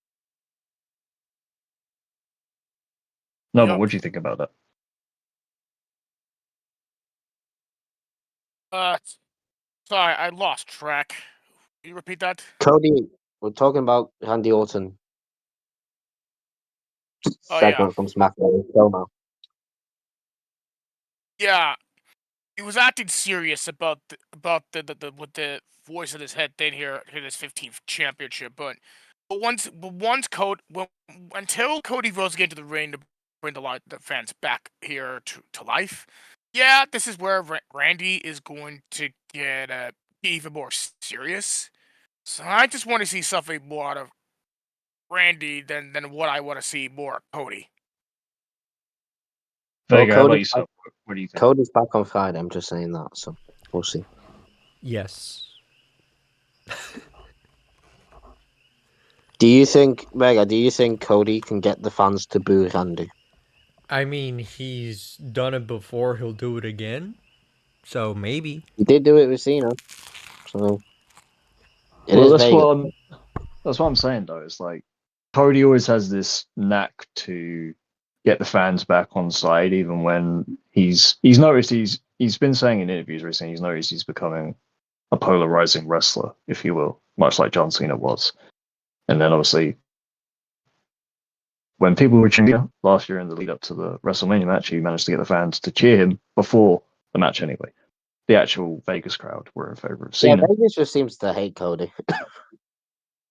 No, but what do you think about that? Sorry, I lost track. Can you repeat that? Cody, we're talking about Randy Orton. Segment from SmackDown. Yeah, he was acting serious about the with the voice in his head then here in his 15th championship, but until Cody Rhodes get into the ring to bring the fans back here to life, yeah, this is where Randy is going to get even more serious. So I just want to see something more out of Randy than what I want to see more of Cody. Vega, how about yourself? What do you think? Cody's back on Friday. I'm just saying that, so we'll see. Yes. Do you think, Vega? Do you think Cody can get the fans to boo Randy? I mean, he's done it before. He'll do it again. So maybe he did do it with Cena. So that's what I'm saying though. It's like Cody always has this knack to get the fans back on side, even when he's noticed he's been saying in interviews recently he's noticed he's becoming a polarizing wrestler, if you will, much like John Cena was. And then obviously when people were cheering last year in the lead up to the WrestleMania match, he managed to get the fans to cheer him before the match anyway. The actual Vegas crowd were in favor of Cena. Yeah, Vegas just seems to hate Cody.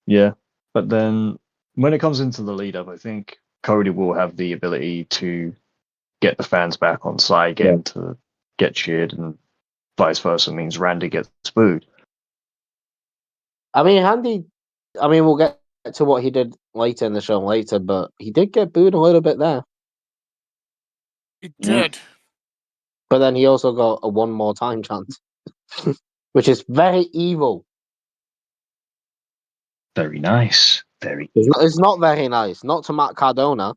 Yeah, but then when it comes into the lead up, I think Cody will have the ability to get the fans back on side, get him to get cheered, and vice versa means Randy gets booed. I mean, we'll get to what he did later in the show later, but he did get booed a little bit there. He did. But then he also got a one more time chance, which is very evil. Very nice. Very. It's not very nice. Not to Matt Cardona.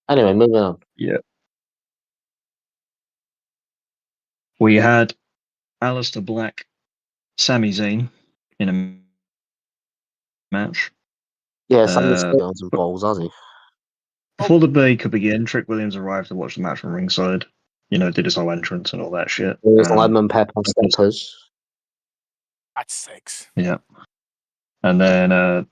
Anyway, moving on. Yeah. We had Aleister Black, Sami Zayn in a match. Yeah, Sami's on some balls, has he? Before the day could begin, Trick Williams arrived to watch the match from ringside. You know, did his whole entrance and all that shit. It was lemon pepper steppers. That's 6. Yeah. And then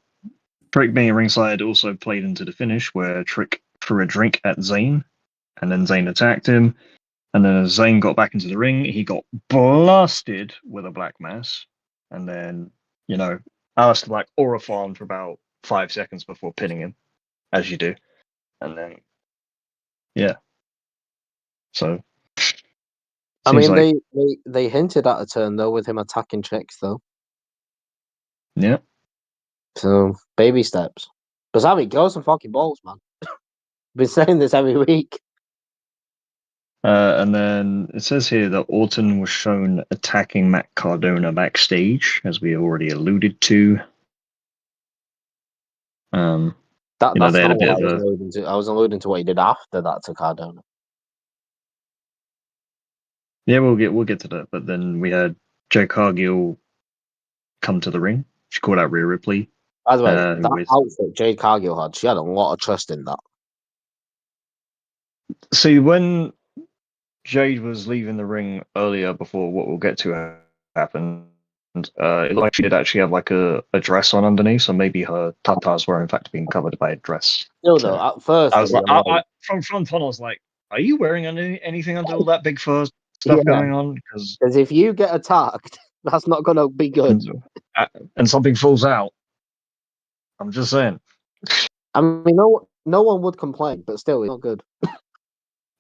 Trick being at ringside also played into the finish where Trick threw a drink at Zayn, and then Zayn attacked him. And then as Zayn got back into the ring, he got blasted with a black mass. And then, you know, Aleister Black aura farmed for about 5 seconds before pinning him, as you do. And then, yeah. So, I mean, they hinted at a turn, though, with him attacking Tricks, though. Yeah. So, baby steps. But Sammy, grow some fucking balls, man. Been saying this every week. And then it says here that Orton was shown attacking Matt Cardona backstage, as we already alluded to. That's not what I was alluding to. I was alluding to what he did after that to Cardona. Yeah, we'll get to that. But then we had Jade Cargill come to the ring. She called out Rhea Ripley. By the way, that outfit Jade Cargill had, she had a lot of trust in that. See, when Jade was leaving the ring earlier, before what we'll get to happened, it looked like she did actually have like a dress on underneath, so maybe her tatas were in fact being covered by a dress. Still though, at first I was like, from front on, I was like, "Are you wearing anything under all that big fur stuff going on?" Because if you get attacked, that's not going to be good. And something falls out. I'm just saying. I mean, no one would complain, but still, it's not good.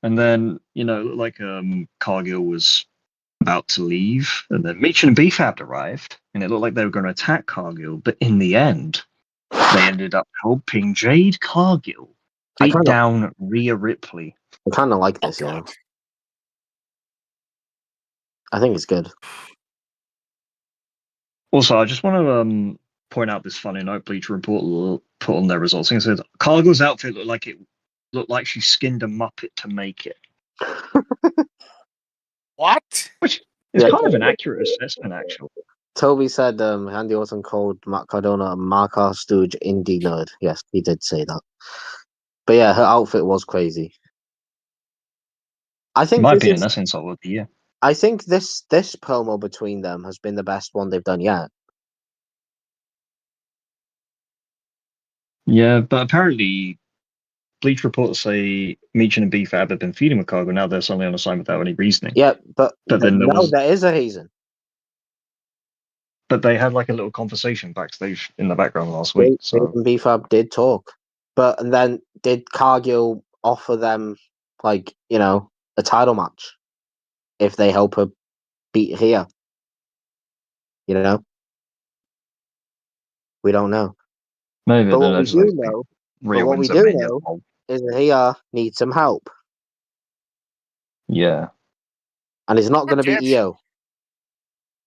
And then, like Cargill was about to leave, and then Meech and B-Fab arrived, and it looked like they were going to attack Cargill, but in the end, they ended up helping Jade Cargill beat down Rhea Ripley. I kind of like this, I think it's good. Also, I just want to point out this funny note Bleacher Report put on their results. It says Cargill's outfit looked like she skinned a Muppet to make it. What? Which is kind of an accurate assessment, actually. Toby said Randy Orton called Matt Cardona a Mark Stooge indie nerd. Yes, he did say that. But yeah, her outfit was crazy. I think in my opinion, that's insult of the year. I think this promo between them has been the best one they've done yet. Yeah, but apparently Bleach reports say Meechin and B-Fab have been feeding with Cargo. Now they're suddenly on assignment without any reasoning. Yeah, but then there is a reason. But they had like a little conversation backstage in the background last week. So B-Fab did talk. And then did Cargill offer them a title match if they help her beat Rhea? We don't know. Maybe. But what we do know is Rhea needs some help. Yeah. And it's not going to be EO.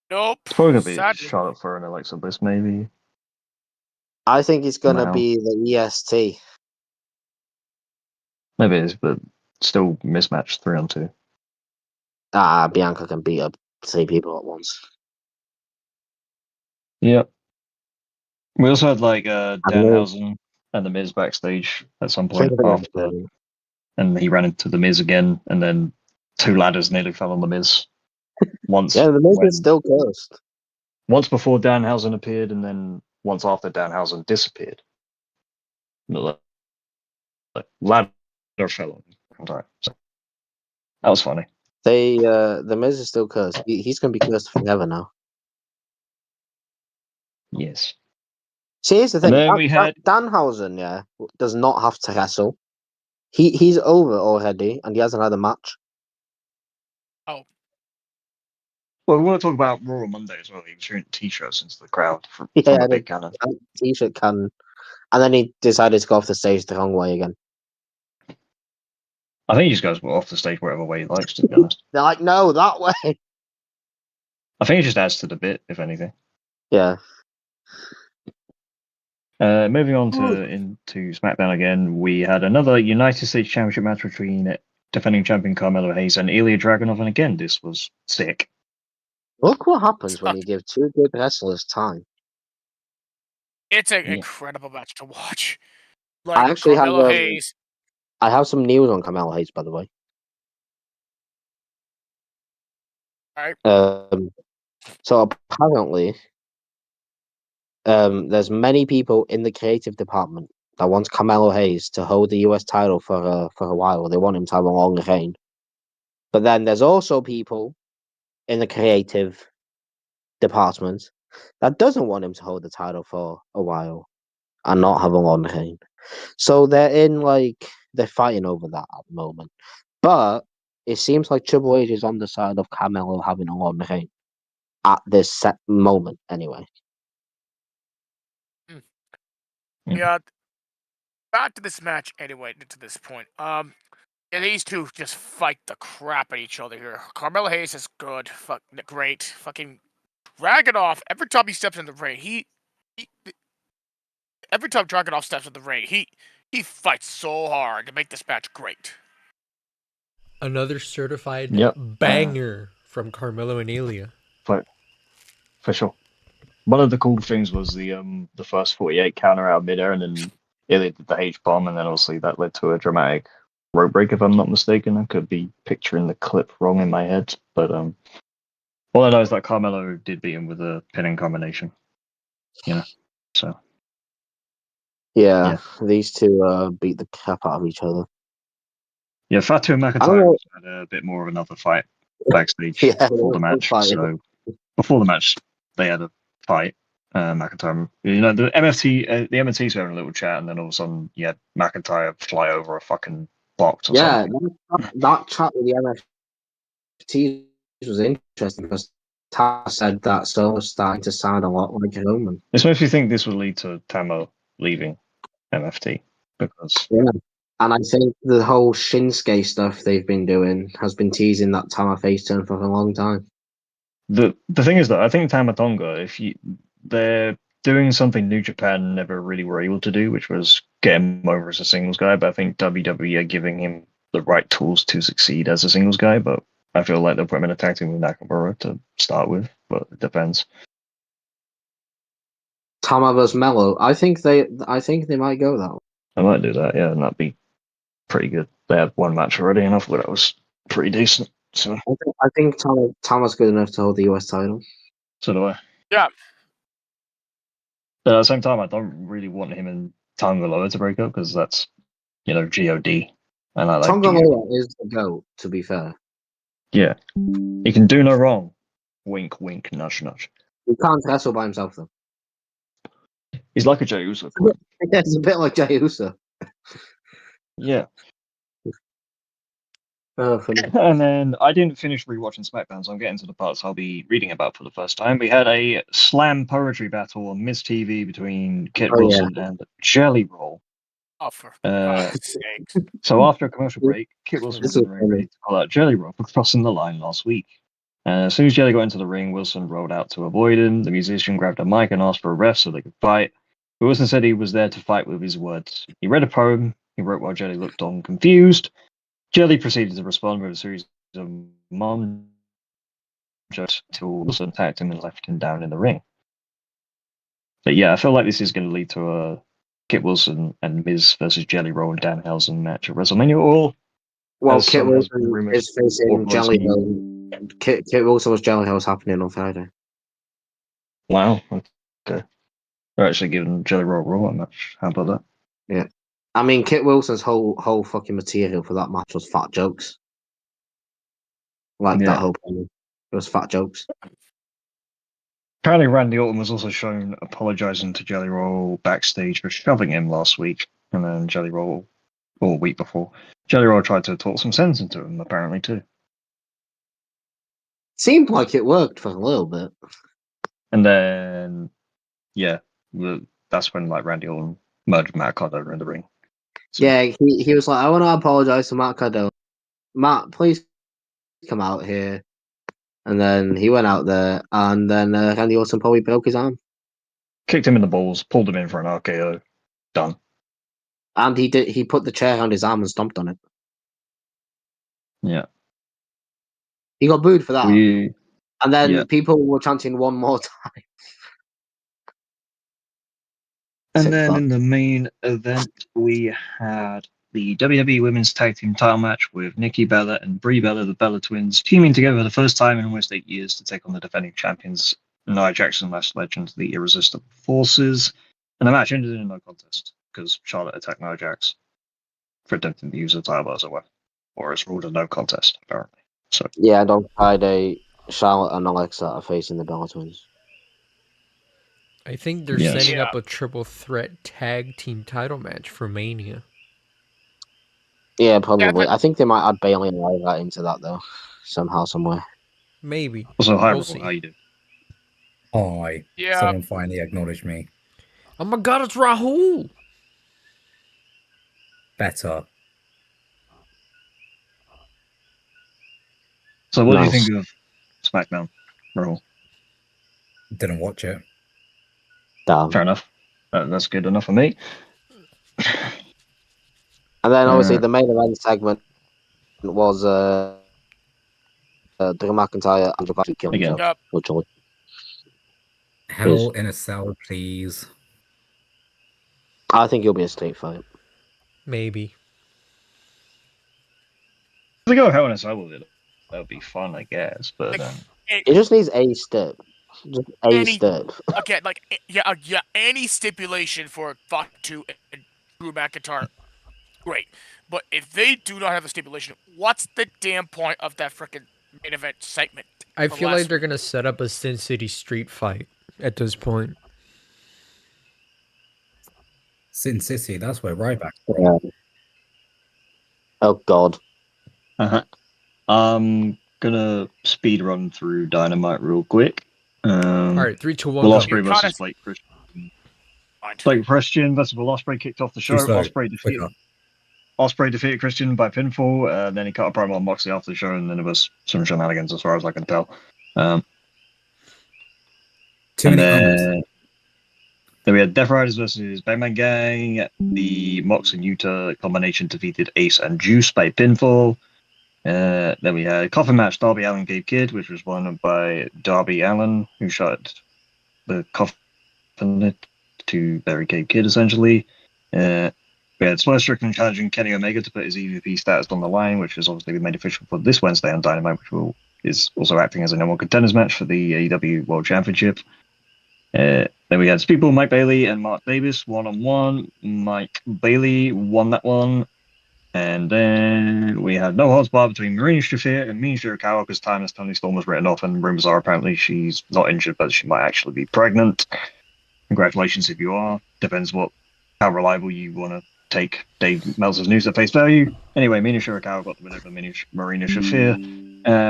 Nope. It's probably going to be Charlotte Flair and Alexa Bliss, maybe. I think it's going to be the EST. Maybe it is, but still mismatched 3-on-2. Bianca can beat up 3 people at once. Yep. We also had Danhausen and The Miz backstage at some point after. And he ran into The Miz again, and then 2 ladders nearly fell on The Miz. Once. Yeah, The Miz is still cursed. Once before Danhausen appeared, and then once after Danhausen disappeared. Like ladder fell on him. So, that was funny. The Miz is still cursed. He's going to be cursed forever now. Yes. See, here's the thing. Danhausen, does not have to wrestle. He's over already, and he hasn't had a match. Oh. Well, we want to talk about Raw on Monday as well. He was wearing t-shirts into the crowd from a big cannon. T-shirt cannon. And then he decided to go off the stage the wrong way again. I think he just goes off the stage whatever way he likes, to be honest. They're like, no, that way. I think it just adds to the bit, if anything. Yeah. Moving on into SmackDown again, we had another United States Championship match between defending champion Carmelo Hayes and Ilya Dragunov, and again, this was sick. Look what happens when you give 2 good wrestlers time. It's an incredible match to watch. I actually I have some news on Carmelo Hayes, by the way. All right. So apparently, there's many people in the creative department that want Carmelo Hayes to hold the US title for a while. They want him to have a longer reign. But then there's also people in the creative department that doesn't want him to hold the title for a while and not have a long reign. So they're fighting over that at the moment. But it seems like Triple H is on the side of Carmelo having a long reign at this set moment, anyway. Yeah. Back to this match anyway. To this point, these two just fight the crap at each other here. Carmelo Hayes is good, great, fucking Dragunov. Every time he steps in the ring, every time Dragunov steps in the ring, he fights so hard to make this match great. Another certified Yep. banger from Carmelo and Ilya. For sure. One of the cool things was the first 48 counter out midair, and then Ilya did the H bomb, and then obviously that led to a dramatic rope break, if I'm not mistaken. I could be picturing the clip wrong in my head, but all I know is that Carmelo did beat him with a pinning combination. So. Yeah, these two beat the crap out of each other. Yeah, Fatu and McIntyre had a bit more of another fight backstage before the match. So before the match, they had a fight. McIntyre, the MFTs were having a little chat, and then all of a sudden, you had McIntyre fly over a fucking box or something. That chat with the MFTs was interesting because Taz said that Solo was starting to sound a lot like Roman. This makes me think this would lead to Tama leaving MFT because. Yeah. And I think the whole Shinsuke stuff they've been doing has been teasing that Tama face turn for a long time. The thing is that I think Tama Tonga, they're doing something New Japan never really were able to do, which was get him over as a singles guy. But I think WWE are giving him the right tools to succeed as a singles guy. But I feel like they'll put him in a tag team with Nakamura to start with, but it depends. Tama vs Mello. I think they might go that way. I might do that, yeah, and that'd be pretty good. They had one match already, and I thought that was pretty decent. So I think Tama's good enough to hold the US title. So do I. Yeah. But at the same time, I don't really want him and Tonga Loa to break up because that's, God. And I like Tonga Loa is the GOAT, to be fair. Yeah. He can do no wrong. Wink, wink, nudge, nudge. He can't wrestle by himself, though. He's like a Jey Uso. Yeah, it's a bit like Jey Uso. Yeah. Oh, funny. And then I didn't finish rewatching SmackDown, so I'm getting to the parts I'll be reading about for the first time. We had a slam poetry battle on Miss TV between Kit Wilson and Jelly Roll. Oh, for God's sake. So after a commercial break, Kit Wilson was in the ring ready to call out Jelly Roll for crossing the line last week. As soon as Jelly got into the ring, Wilson rolled out to avoid him. The musician grabbed a mic and asked for a ref so they could fight. But Wilson said he was there to fight with his words. He read a poem he wrote while Jelly looked on confused. Jelly proceeded to respond with a series of mom jokes until Wilson attacked him and left him down in the ring. But yeah, I feel like this is going to lead to a Kit Wilson and Miz versus Jelly Roll and Danhausen match at WrestleMania. Well, Kit Wilson is facing Jelly Roll. Kit Wilson was Jelly Roll's happening on Friday. Wow. Okay. They're actually giving Jelly Roll a Raw match. How about that? Yeah. I mean, Kit Wilson's whole fucking material for that match was fat jokes. That whole thing. It was fat jokes. Apparently, Randy Orton was also shown apologizing to Jelly Roll backstage for shoving him last week, and then Jelly Roll, or a week before, Jelly Roll tried to talk some sense into him, apparently, too. Seemed like it worked for a little bit. And then, that's when Randy Orton murdered Matt Cardona in the ring. So, yeah, he was like, I want to apologize to Matt Cardona. Matt, please come out here. And then he went out there, and then Randy Orton probably broke his arm. Kicked him in the balls, pulled him in for an RKO. Done. And he put the chair around his arm and stomped on it. Yeah. He got booed for that. And then people were chanting one more time. And then in the main event, we had the WWE Women's Tag Team title match with Nikki Bella and Brie Bella, the Bella twins, teaming together for the first time in almost 8 years to take on the defending champions, Nia Jackson, Lash Legend, the Irresistible Forces. And the match ended in no contest because Charlotte attacked Nia Jax for attempting to use the title as a weapon, or as ruled a no contest, apparently. So yeah, and on Friday, Charlotte and Alexa are facing the Bella twins. I think they're setting up a triple threat tag team title match for Mania. Yeah, probably. Yeah, I think they might add Bayley and Lyra into that, though. Somehow, somewhere. Maybe. Also, hi, how you doing? Hi. Yeah. Someone finally acknowledged me. Oh my god, it's Rahul! Better. So what do you think of SmackDown, Rahul? Didn't watch it. Damn. Fair enough. That's good enough for me. And then obviously the main event segment was Drew McIntyre and Drew kill Again. himself. Literally. Hell in a Cell, please. I think it'll be a street fight. Maybe. If they go Hell in a Cell with it, that would be fun, I guess. But It just needs a step. Just a step. Again, like any stipulation for Fatu and Drew McIntyre, great. But if they do not have a stipulation, what's the damn point of that freaking main event segment? I feel like they're gonna set up a Sin City street fight at this point. Sin City, that's where Ryback. Yeah. Oh God. I'm gonna speed run through Dynamite real quick. All right, 3, 2, 1. Will Go. Ospreay versus Blake Christian. Blake Christian versus Will Ospreay kicked off the show. Ospreay defeated Christian by pinfall. Then he cut a promo on Moxley after the show, and then it was some shenanigans as far as I can tell. Then we had Death Riders versus Bangman Gang. The Mox and Utah combination defeated Ace and Juice by pinfall. Then we had a coffin match, Darby Allin Gabe Kidd, which was won by Darby Allin, who shot the coffin to bury Gabe Kidd, essentially. We had Swerve Strickland challenging Kenny Omega to put his EVP status on the line, which has obviously been made official for this Wednesday on Dynamite, which is also acting as a number one contenders match for the AEW World Championship. Then we had Speedball Mike Bailey and Mark Davis one-on-one. Mike Bailey won that one. And then we had no holds barred between Marina Shafir and Mina Shirakawa because Timeless Tony Storm was written off, and rumors are apparently she's not injured, but she might actually be pregnant. Congratulations if you are. Depends how reliable you want to take Dave Meltzer's news at face value. Anyway, Mina Shirakawa got the win over Marina Shafir.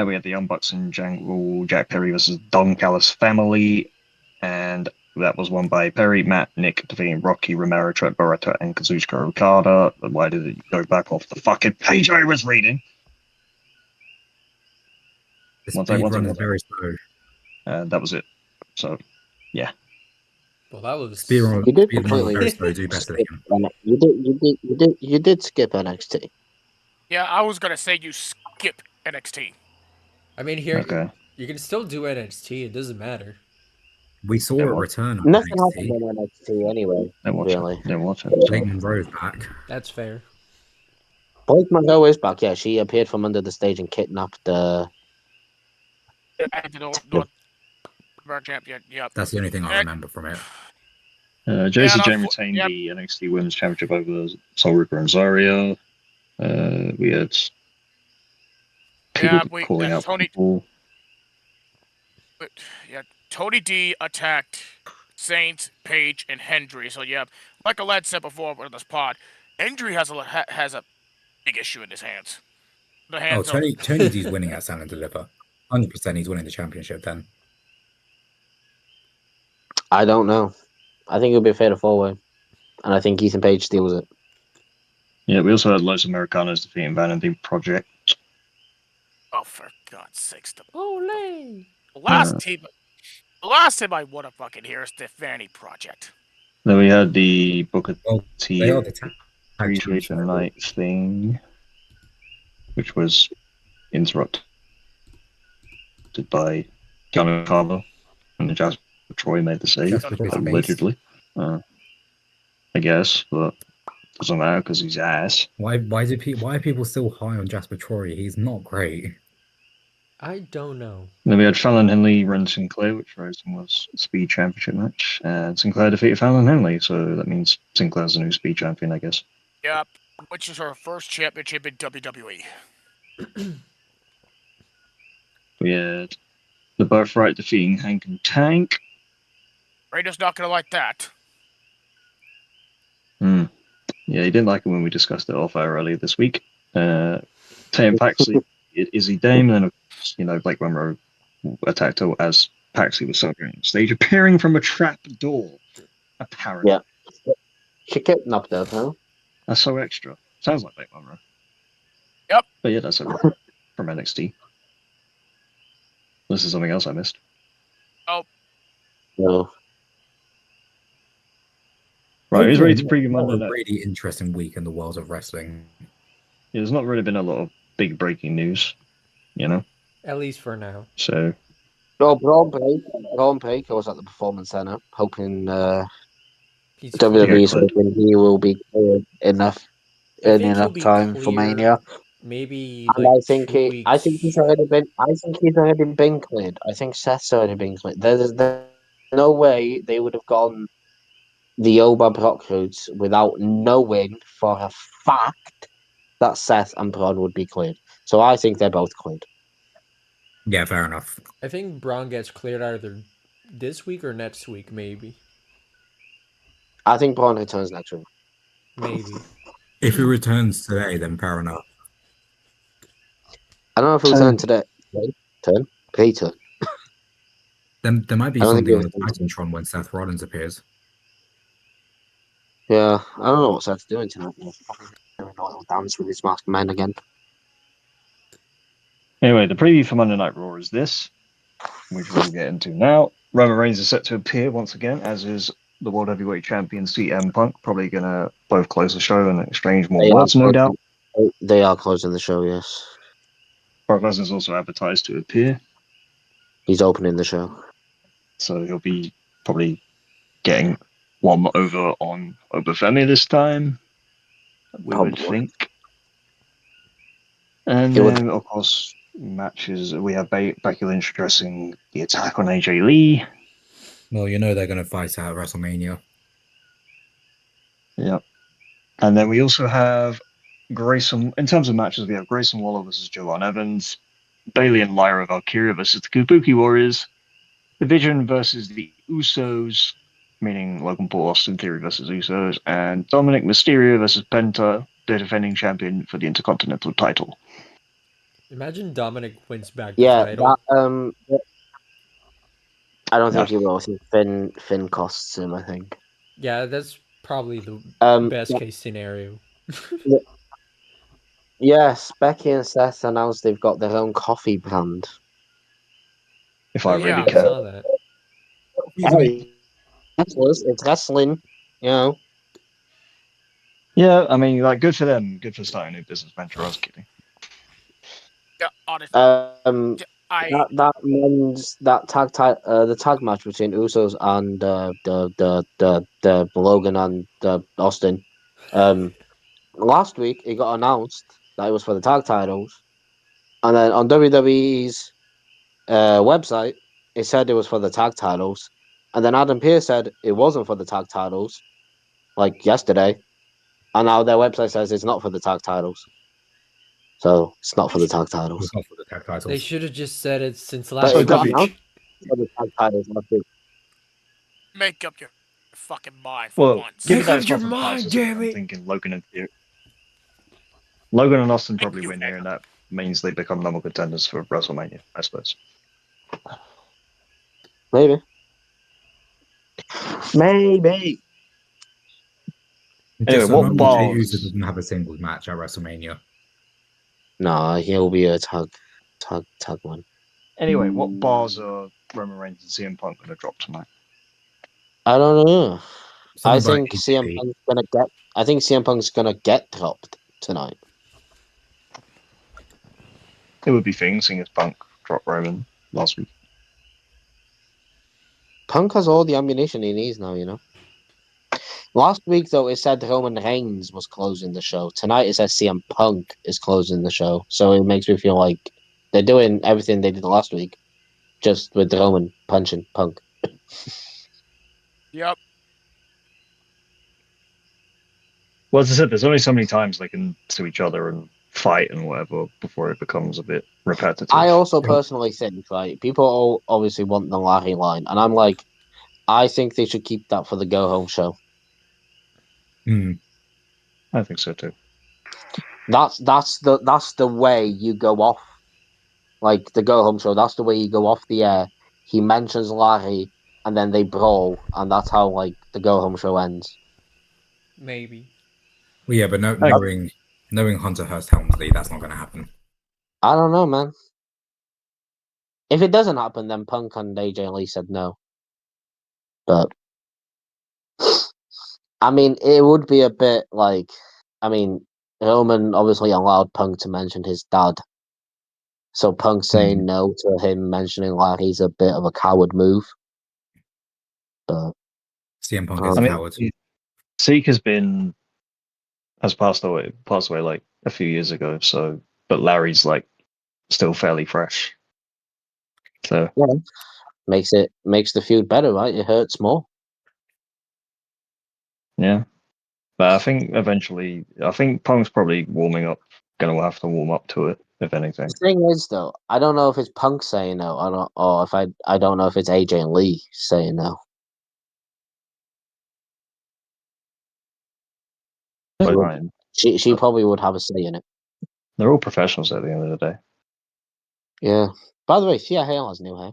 We had the Young Bucks and Jack Perry versus Don Callis family, and that was won by Perry, Matt, Nick defeating Rocky, Romero, Trent Barretta, and Kazuchika Okada. Why did it go back off the fucking page I was reading? One second. Very slow. That was it. So, yeah. Well, that was. You did completely. You did skip NXT. Yeah, I was gonna say you skip NXT. I mean, here okay. You can still do NXT. It doesn't matter. We saw a return. Nothing happened in NXT anyway. Really. They watch it. Blake Monroe's back. That's fair. Blake Monroe is back. Yeah, she appeared from under the stage and kidnapped the. Champion. Yep. That's the only thing I remember from it. Jason Jane retained the NXT Women's Championship over Sol Rooker and Zarya. We had calling out Tony. people. Tony D attacked Saints, Page, and Hendry. So yeah, like Aled said before in this pod, Hendry has a big issue in his hands. Tony D's winning at Stand and Deliver. 100% he's winning the championship then. I don't know. I think it'll be a fatal four-way. And I think Ethan Page steals it. Yeah, we also had Los Americanos defeating Vanity Project. Oh, for God's sakes. Ole! The last team I want to fucking hear is the Vanity Project. Then we had the Booker T They are the Appreciation Night thing, which was interrupted by John Carlo, and the Jasper Troy made the save, allegedly. I guess, but doesn't matter because he's ass. Why are people still high on Jasper Troy? He's not great. I don't know. Then we had Fallon Henley run Sinclair, which was a Speed Championship match, and Sinclair defeated Fallon Henley, so that means Sinclair's the new Speed Champion, I guess. Yep, which is her first championship in WWE. We had the Birthright defeating Hank and Tank. Raider's not gonna like that. Yeah, he didn't like it when we discussed it off air earlier this week. Tatum Paxley, Izzy Dame, and then Blake Monroe attacked her as Paxley was celebrating on stage, appearing from a trap door. Apparently. Yeah. She kidnapped her, huh? That's so extra. Sounds like Blake Monroe. Yep. But yeah, that's it from NXT. This is something else I missed. Oh. No. Right, he's ready to preview Monday A night. really interesting week in the world of wrestling. Yeah, there's not really been a lot of big breaking news, you know. At least for now. So. Well, Braun Breaker was at the Performance Center, hoping WWE's hoping he will be cleared in enough time for Mania. Maybe and like I think 2 weeks. I think he's already been cleared. I think Seth's already been cleared. There's no way they would have gone the Oba Brock route without knowing for a fact that Seth and Braun would be cleared. So I think they're both cleared. Yeah, fair enough. I think Braun gets cleared either this week or next week, maybe. I think Braun returns next week. Maybe. If he returns today, then fair enough. I don't know if he'll return today. Return. Then there might be something on the Titantron when Seth Rollins appears. Yeah, I don't know what Seth's doing tonight. He's probably doing a little dance with his masked men again. Anyway, the preview for Monday Night Raw is this, which we'll get into now. Roman Reigns is set to appear once again, as is the World Heavyweight Champion CM Punk. Probably going to both close the show and exchange more words, no doubt. They are closing the show, yes. Brock Lesnar's also advertised to appear. He's opening the show. So he'll be probably getting one over on Oba Femi this time, we would think. And then, of course, matches. We have Becky Lynch addressing the attack on AJ Lee. Well, you know they're going to fight at WrestleMania. Yep. And then we also have Grayson. In terms of matches, we have Grayson Waller versus Joanne Evans, Bayley and Lyra Valkyria versus the Kabuki Warriors, The Vision versus the Usos, meaning Logan Paul, Austin Theory versus Usos, and Dominic Mysterio versus Penta, the defending champion for the Intercontinental title. Imagine Dominic wins back the title. I don't think he will. I think Finn costs him, I think. Yeah, that's probably the best case scenario. Yes, Becky and Seth announced they've got their own coffee brand. If I really can. I saw that. Hey, it's wrestling, you know. Yeah, I mean, like, good for them. Good for starting a new business venture. I was kidding. Yeah, honestly. The tag match between Usos and the Logan and Austin. Last week it got announced that it was for the tag titles, and then on WWE's website it said it was for the tag titles, and then Adam Pearce said it wasn't for the tag titles, like yesterday, and now their website says it's not for the tag titles. So it's not for the tag titles. It's not for the tag titles. They should have just said it since last week. But for the tag titles last week. Make up your fucking mind for once. Make up your mind, damn it! I'm thinking Logan and Austin probably win here, and that means they become number contenders for WrestleMania, I suppose. Maybe. Anyway, what bars? Jey Uso doesn't have a singles match at WrestleMania. No, he'll be a tag one. Anyway, what bars are Roman Reigns and CM Punk going to drop tonight? I don't know. I think CM Punk's gonna get dropped tonight. It would be things, seeing as Punk dropped Roman last week. Punk has all the ammunition he needs now, you know. Last week, though, it said Roman Reigns was closing the show. Tonight, it says CM Punk is closing the show. So it makes me feel like they're doing everything they did last week, just with Roman punching Punk. Yep. Well, as I said, there's only so many times they can sue each other and fight and whatever before it becomes a bit repetitive. I also personally think, like, people all obviously want the Larry line, and I'm like, I think they should keep that for the go home show. I think so too. That's the way you go off, like the go home show. That's the way you go off the air. He mentions Larry, and then they brawl, and that's how like the go home show ends. Maybe. Well, yeah, but knowing Hunter Hearst Helmsley, that's not going to happen. I don't know, man. If it doesn't happen, then Punk and AJ Lee said no. But I mean, it would be a bit like, I mean, Roman obviously allowed Punk to mention his dad. So Punk saying no to him mentioning Larry's a bit of a coward move. But CM Punk is a coward. Zeke has passed away like a few years ago, so but Larry's like still fairly fresh. So yeah, makes the feud better, right? It hurts more. Yeah. But I think eventually Punk's probably gonna have to warm up to it, if anything. The thing is, though, I don't know if it's Punk saying no, I don't know if it's AJ and Lee saying no. Right. She probably would have a say in it. They're all professionals at the end of the day. Yeah. By the way, Thea Hale has new hair.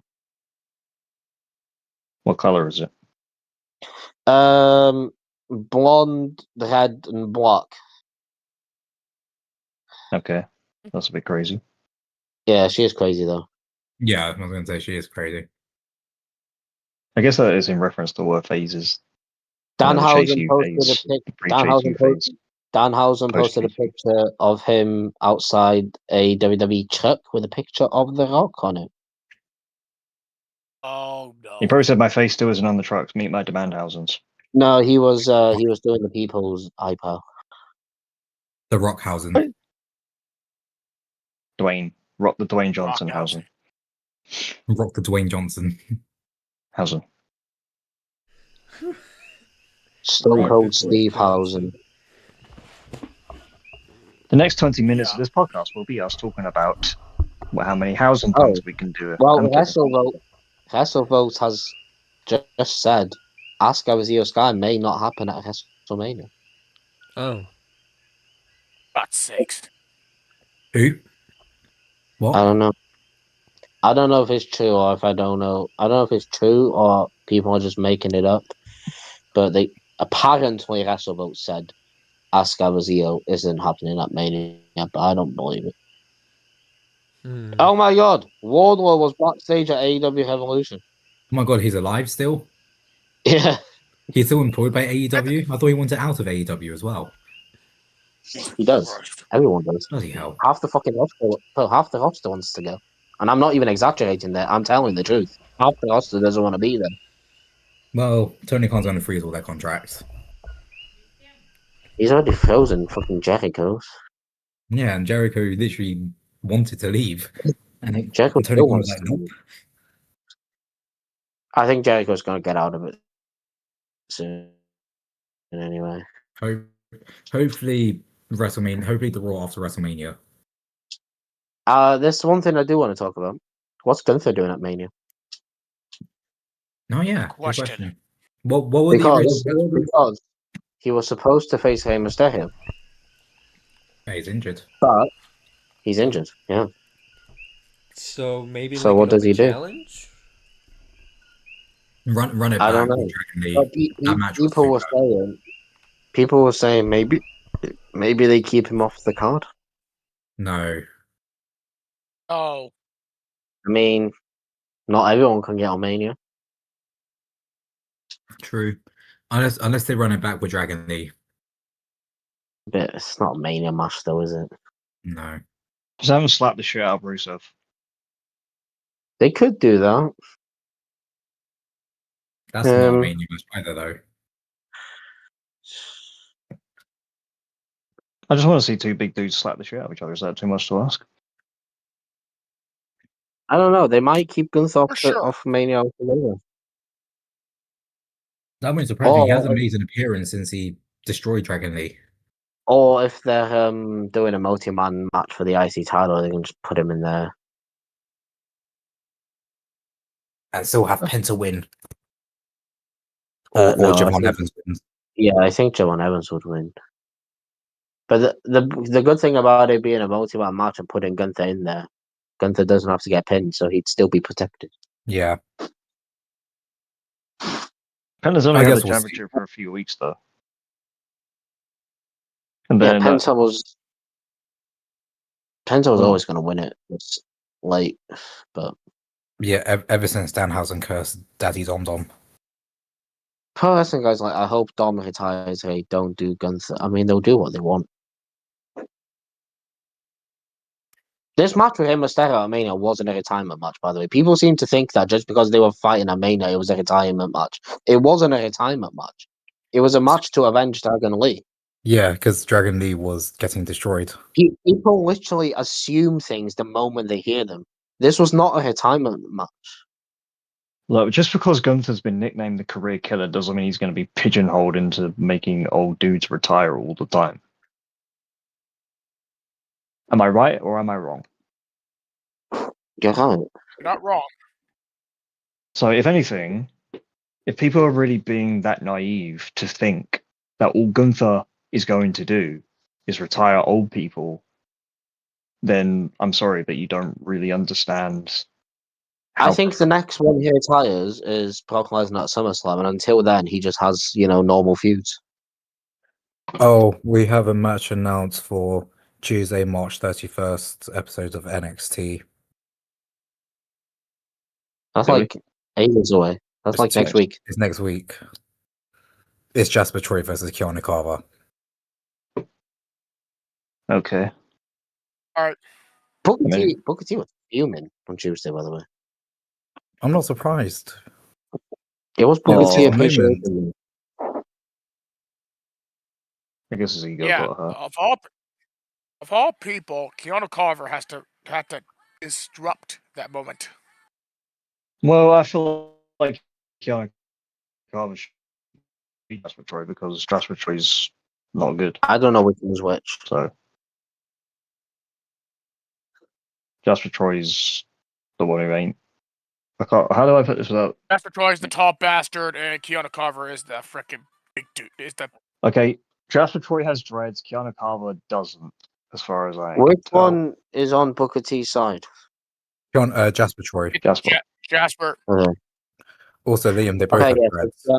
What color is it? Blonde, red, and black. Okay. That's a bit crazy. Yeah, she is crazy though. Yeah, I was going to say she is crazy. I guess that is in reference to what phases. Danhausen posted a picture of him outside a WWE truck with a picture of The Rock on it. Oh no! He probably said my face still isn't on the trucks. Meet my Demandhausens. No, he was doing the people's iPad. The Rockhausen. Rock the Dwayne Johnson Hausen. Rock the Dwayne Johnson. Hausen. Stone Cold Steve Hausen. The next 20 minutes of this podcast will be us talking about how many Hausen puns we can do. Well, WrestleVote has just said Asuka vs. Io Sky may not happen at WrestleMania. Oh. God's sakes. Who? What? I don't know. I don't know if it's true or if I don't know. I don't know if it's true or people are just making it up. But they apparently WrestleVote said Asuka vs. Io isn't happening at Mania, but I don't believe it. Oh my god, Wardlow was backstage at AEW Revolution. Oh my god, he's alive still? Yeah. He's still employed by AEW? I thought he wanted out of AEW as well. He does. Everyone does. Bloody hell. Half the roster wants to go. And I'm not even exaggerating there. I'm telling the truth. Half the roster doesn't want to be there. Well, Tony Khan's going to freeze all their contracts. He's already frozen fucking Jericho's. Yeah, and Jericho literally wanted to leave. And Jericho Tony Khan was like, nope. I think Jericho's going to get out of it soon. Anyway. Hopefully WrestleMania. Hopefully the Raw after WrestleMania. There's one thing I do want to talk about. What's Gunther doing at Mania? Oh yeah, question. What were because he was supposed to face Rey Mysterio. He's injured. But he's injured. Yeah. So maybe. So what does he do? Challenge? Run it back. I don't know. People were saying maybe they keep him off the card. No. Oh. I mean, not everyone can get on Mania. True. Unless they run it back with Dragon Lee. But it's not a Mania match though, is it? No. Just haven't slapped the shit out of Rusev. They could do that. That's not a Mania match either, though. I just want to see two big dudes slap the shit out of each other. Is that too much to ask? I don't know. They might keep Gunther off Mania altogether. That wouldn't surprise me. He hasn't made an appearance since he destroyed Dragon Lee. Or if they're doing a multi-man match for the IC title, they can just put him in there. And still have Penta win. Or Javon Evans wins. Yeah, I think Javon Evans would win. But the good thing about it being a multi-man match and putting Gunther in there, Gunther doesn't have to get pinned, so he'd still be protected. Yeah. Penta's only had the championship for a few weeks, though. And then Penta was always going to win it. It's late, but yeah, ever since Danhausen cursed Daddy Dom Dom. Pro wrestling guys I hope Dom retires. Hey, don't do Gunther. I mean, they'll do what they want. This match with him and Mysterio at Mania wasn't a retirement match, by the way. People seem to think that just because they were fighting at Mania, it was a retirement match. It wasn't a retirement match. It was a match to avenge Dragon Lee. Yeah, because Dragon Lee was getting destroyed. People literally assume things the moment they hear them. This was not a retirement match. Look, just because Gunther's been nicknamed the career killer doesn't mean he's going to be pigeonholed into making old dudes retire all the time. Am I right or am I wrong? You're right. You're not wrong. So, if anything, if people are really being that naive to think that all Gunther is going to do is retire old people, then I'm sorry, but you don't really understand. I think the next one he retires is Brock Lesnar at SummerSlam, and until then, he just has, normal feuds. Oh, we have a match announced for Tuesday, March 31st, episode of NXT. That's Really? like ages away. That's like next week. It's next week. It's Jasper Troy versus Keanu Carver. Okay. All right. Booker T was fuming on Tuesday, by the way. I'm not surprised. It was Booker T Oh, appreciation. I guess his ego Yeah. got hurt. Of all people, Keanu Carver had to disrupt that moment. Well, I feel like Keanu Carver should be Jasper Troy because Jasper Troy's not good. I don't know which one's which. So Jasper Troy's the one who ain't. How do I put this without? Jasper Troy's the tall bastard, and Keanu Carver is the freaking big dude. Okay, Jasper Troy has dreads. Keanu Carver doesn't, as far as I. Which can tell. one is on Booker T's side? Jasper Troy. Jasper. Jasper. Okay. Also, Liam, they both have dreads. So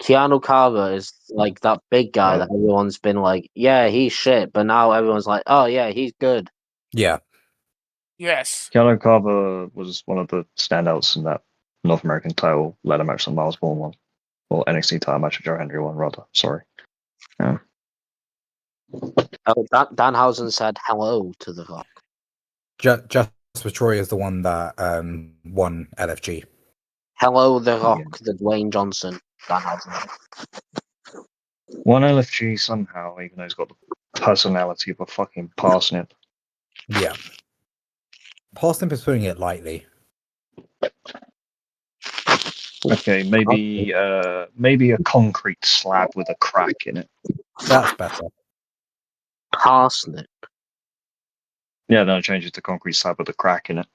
Keanu Carver is like that big guy that everyone's been like, yeah, he's shit, but now everyone's like, oh yeah, he's good. Yeah. Yes. Keanu Carver was one of the standouts in that North American title ladder match that Miles Bourne won. Or NXT title match that Joe Henry won, rather. Sorry. Yeah. Danhausen said hello to The Rock. Jasper Troy is the one that won LFG. Hello, The Rock, the Dwayne Johnson. Danhausen. Won LFG somehow, even though he's got the personality of a fucking parsnip. Yeah. Parsnip is putting it lightly. Okay, maybe a concrete slab with a crack in it. That's better. Parsnip. Yeah, then I change it to concrete slab with a crack in it.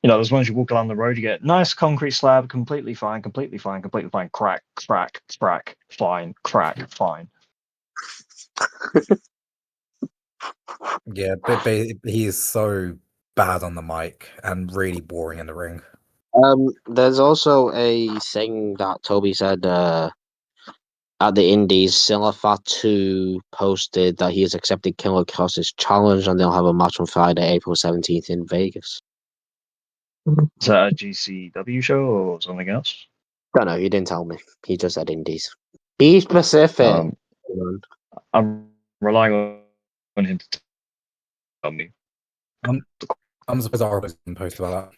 You know, those ones you walk along the road, you get nice concrete slab, completely fine, crack, fine, crack, fine. Yeah, but he is so bad on the mic and really boring in the ring. There's also a thing that Toby said at the Indies. Silafatu posted that he has accepted Killer Cross's challenge and they'll have a match on Friday, April 17th in Vegas. Is that a GCW show or something else? Don't know, he didn't tell me. He just said Indies. Be specific. I'm relying on him to tell me. I'm surprised Arby's didn't post about that.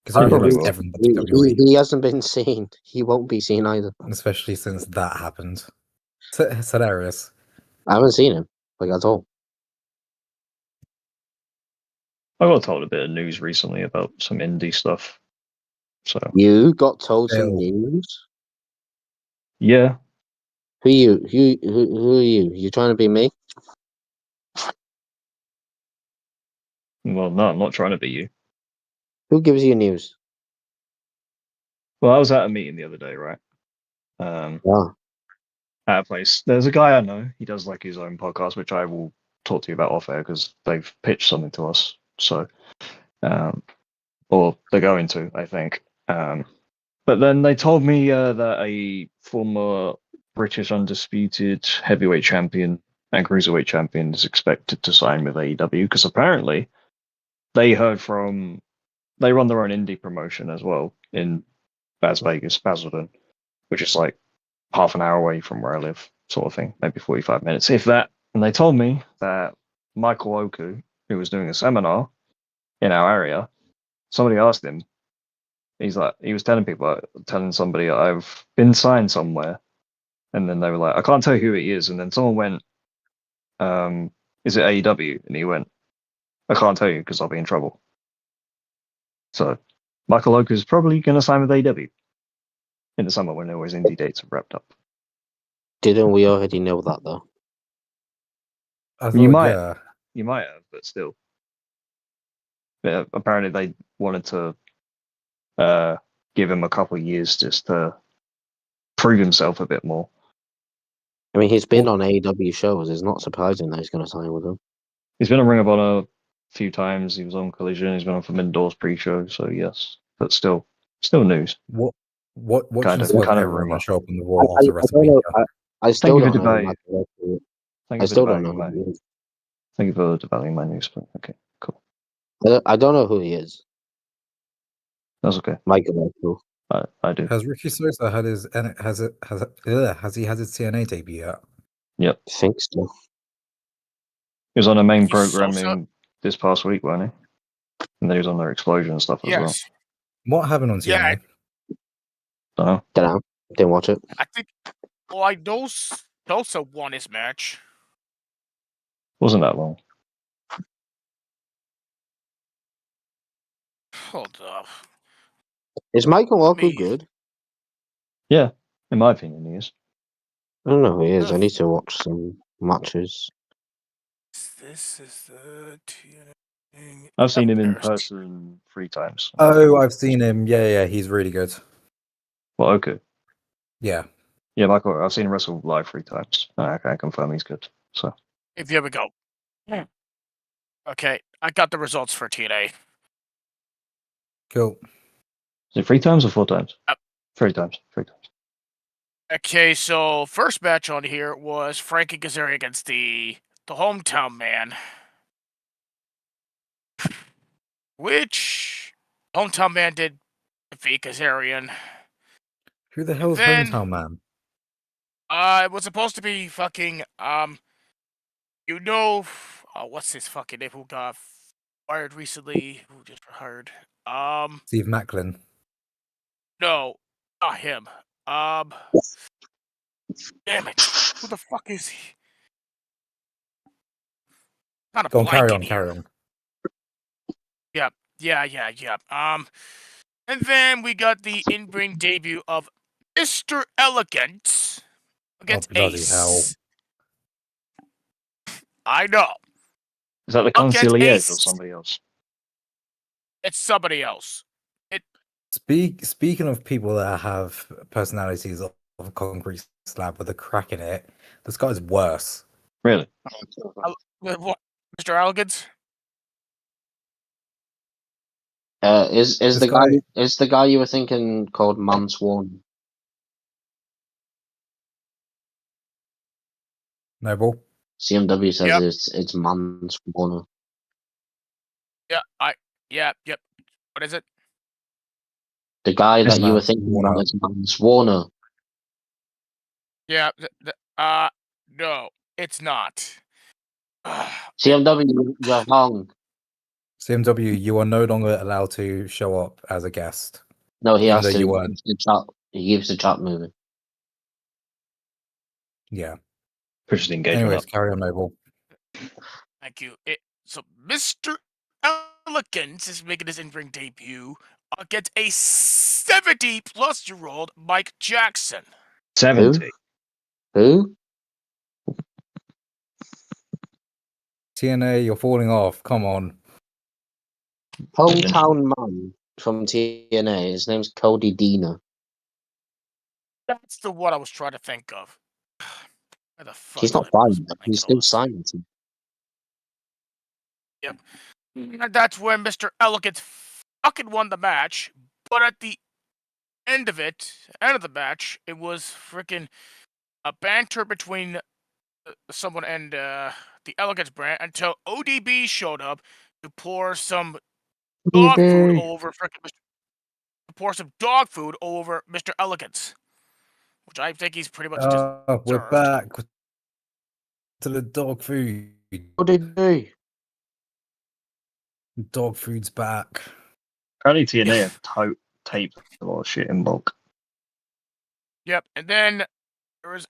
Because he hasn't been seen. He won't be seen either. Especially since that happened. It's hilarious. I haven't seen him, at all. I got told a bit of news recently about some indie stuff. So you got told some news? Yeah. Who are you? Who are you? You trying to be me? Well, no, I'm not trying to be you. Who gives you news? Well, I was at a meeting the other day, right? At a place. There's a guy I know. He does like his own podcast, which I will talk to you about off air because they've pitched something to us. So, or they're going to, I think. But then they told me that a former British undisputed heavyweight champion and cruiserweight champion is expected to sign with AEW because apparently they heard from. They run their own indie promotion as well in Las Vegas, Basildon, which is like half an hour away from where I live, sort of thing, maybe 45 minutes, if that. And they told me that Michael Oku who was doing a seminar in our area, somebody asked him. He was telling somebody, I've been signed somewhere, and then they were like, I can't tell you who it is, and then someone went, is it AEW? And he went, I can't tell you because I'll be in trouble. So Michael Oak is probably going to sign with AEW in the summer when all his indie dates are wrapped up. Didn't we already know that though? You might have, but still. But apparently they wanted to give him a couple of years just to prove himself a bit more. I mean, he's been on AEW shows. It's not surprising that he's going to sign with them. He's been on Ring of Honor a few times. He was on Collision. He's been on Forbidden Doors pre-show. So yes, but still news. What kind of rumor. Show up in the Raw after WrestleMania? I still don't know. I still don't know. Thank you for devaluing my news. Okay, cool. I don't know who he is. That's okay. Michael Oak. I do. Has Ricky Sosa had his has he had his TNA debut yet? Yep. I think so. He was on a main programming this past week, wasn't he? And then he was on their Explosion stuff as well. What happened on TNA? Yeah. Don't know. Didn't watch it. I think. Well, I know Sosa won his match. Wasn't that long. Hold up. Is Michael Oak good? Yeah, in my opinion, he is. I don't know who he is. I need to watch some matches. This is the TNA. I've seen him in person 3 times. Oh, I've seen him. Yeah, he's really good. Well, okay. Yeah. Yeah, Michael, I've seen him wrestle live 3 times. I can confirm he's good. So. Here we go. Okay, I got the results for TNA. Cool. Is it 3 times or 4 times? 3 times. 3 times. Okay, so first match on here was Frankie Kazarian against the hometown man. Which hometown man did defeat Kazarian. Who the hell is hometown man? It was supposed to be fucking what's his fucking name who got fired recently? Who just hired? Steve Macklin. No, not him. Damn it! Who the fuck is he? Go on, carry on. Yep. Yeah. And then we got the in-ring debut of Mr. Elegant against Ace. Hell. I know. Is that the concierge or somebody else? It's somebody else. Speaking of people that have personalities of a concrete slab with a crack in it, this guy's worse. Really? What? Mr. Elegant? Is the guy you were thinking called Mansworn? Noble? CMW says it's Mansworn. Yep. What is it? The guy that you were thinking about is Mansworn. Yeah. No, it's not. CMW, you're wrong. CMW, you are no longer allowed to show up as a guest. No, he has to. You weren't. He keeps the chat moving. Yeah. Pushes the engagement. Anyways, carry on, Noble. Thank you. So Mr. Elegant is making his in-ring debut against a 70-plus-year-old Mike Jackson. 70? Who? TNA, you're falling off. Come on. Hometown man from TNA. His name's Cody Deaner. That's the one I was trying to think of. Where the fuck He's not fired. He's still signed. Yep. And that's where Mr. Elegant fucking won the match. But at the end of the match, it was freaking a banter between someone and the Elegance brand until ODB showed up to pour some dog food over Mr. Elegance, which I think he's pretty much deserved. We're back to the dog food. What did he do? Dog food's back. Apparently TNA have taped a lot of shit in bulk. Yep, and then there is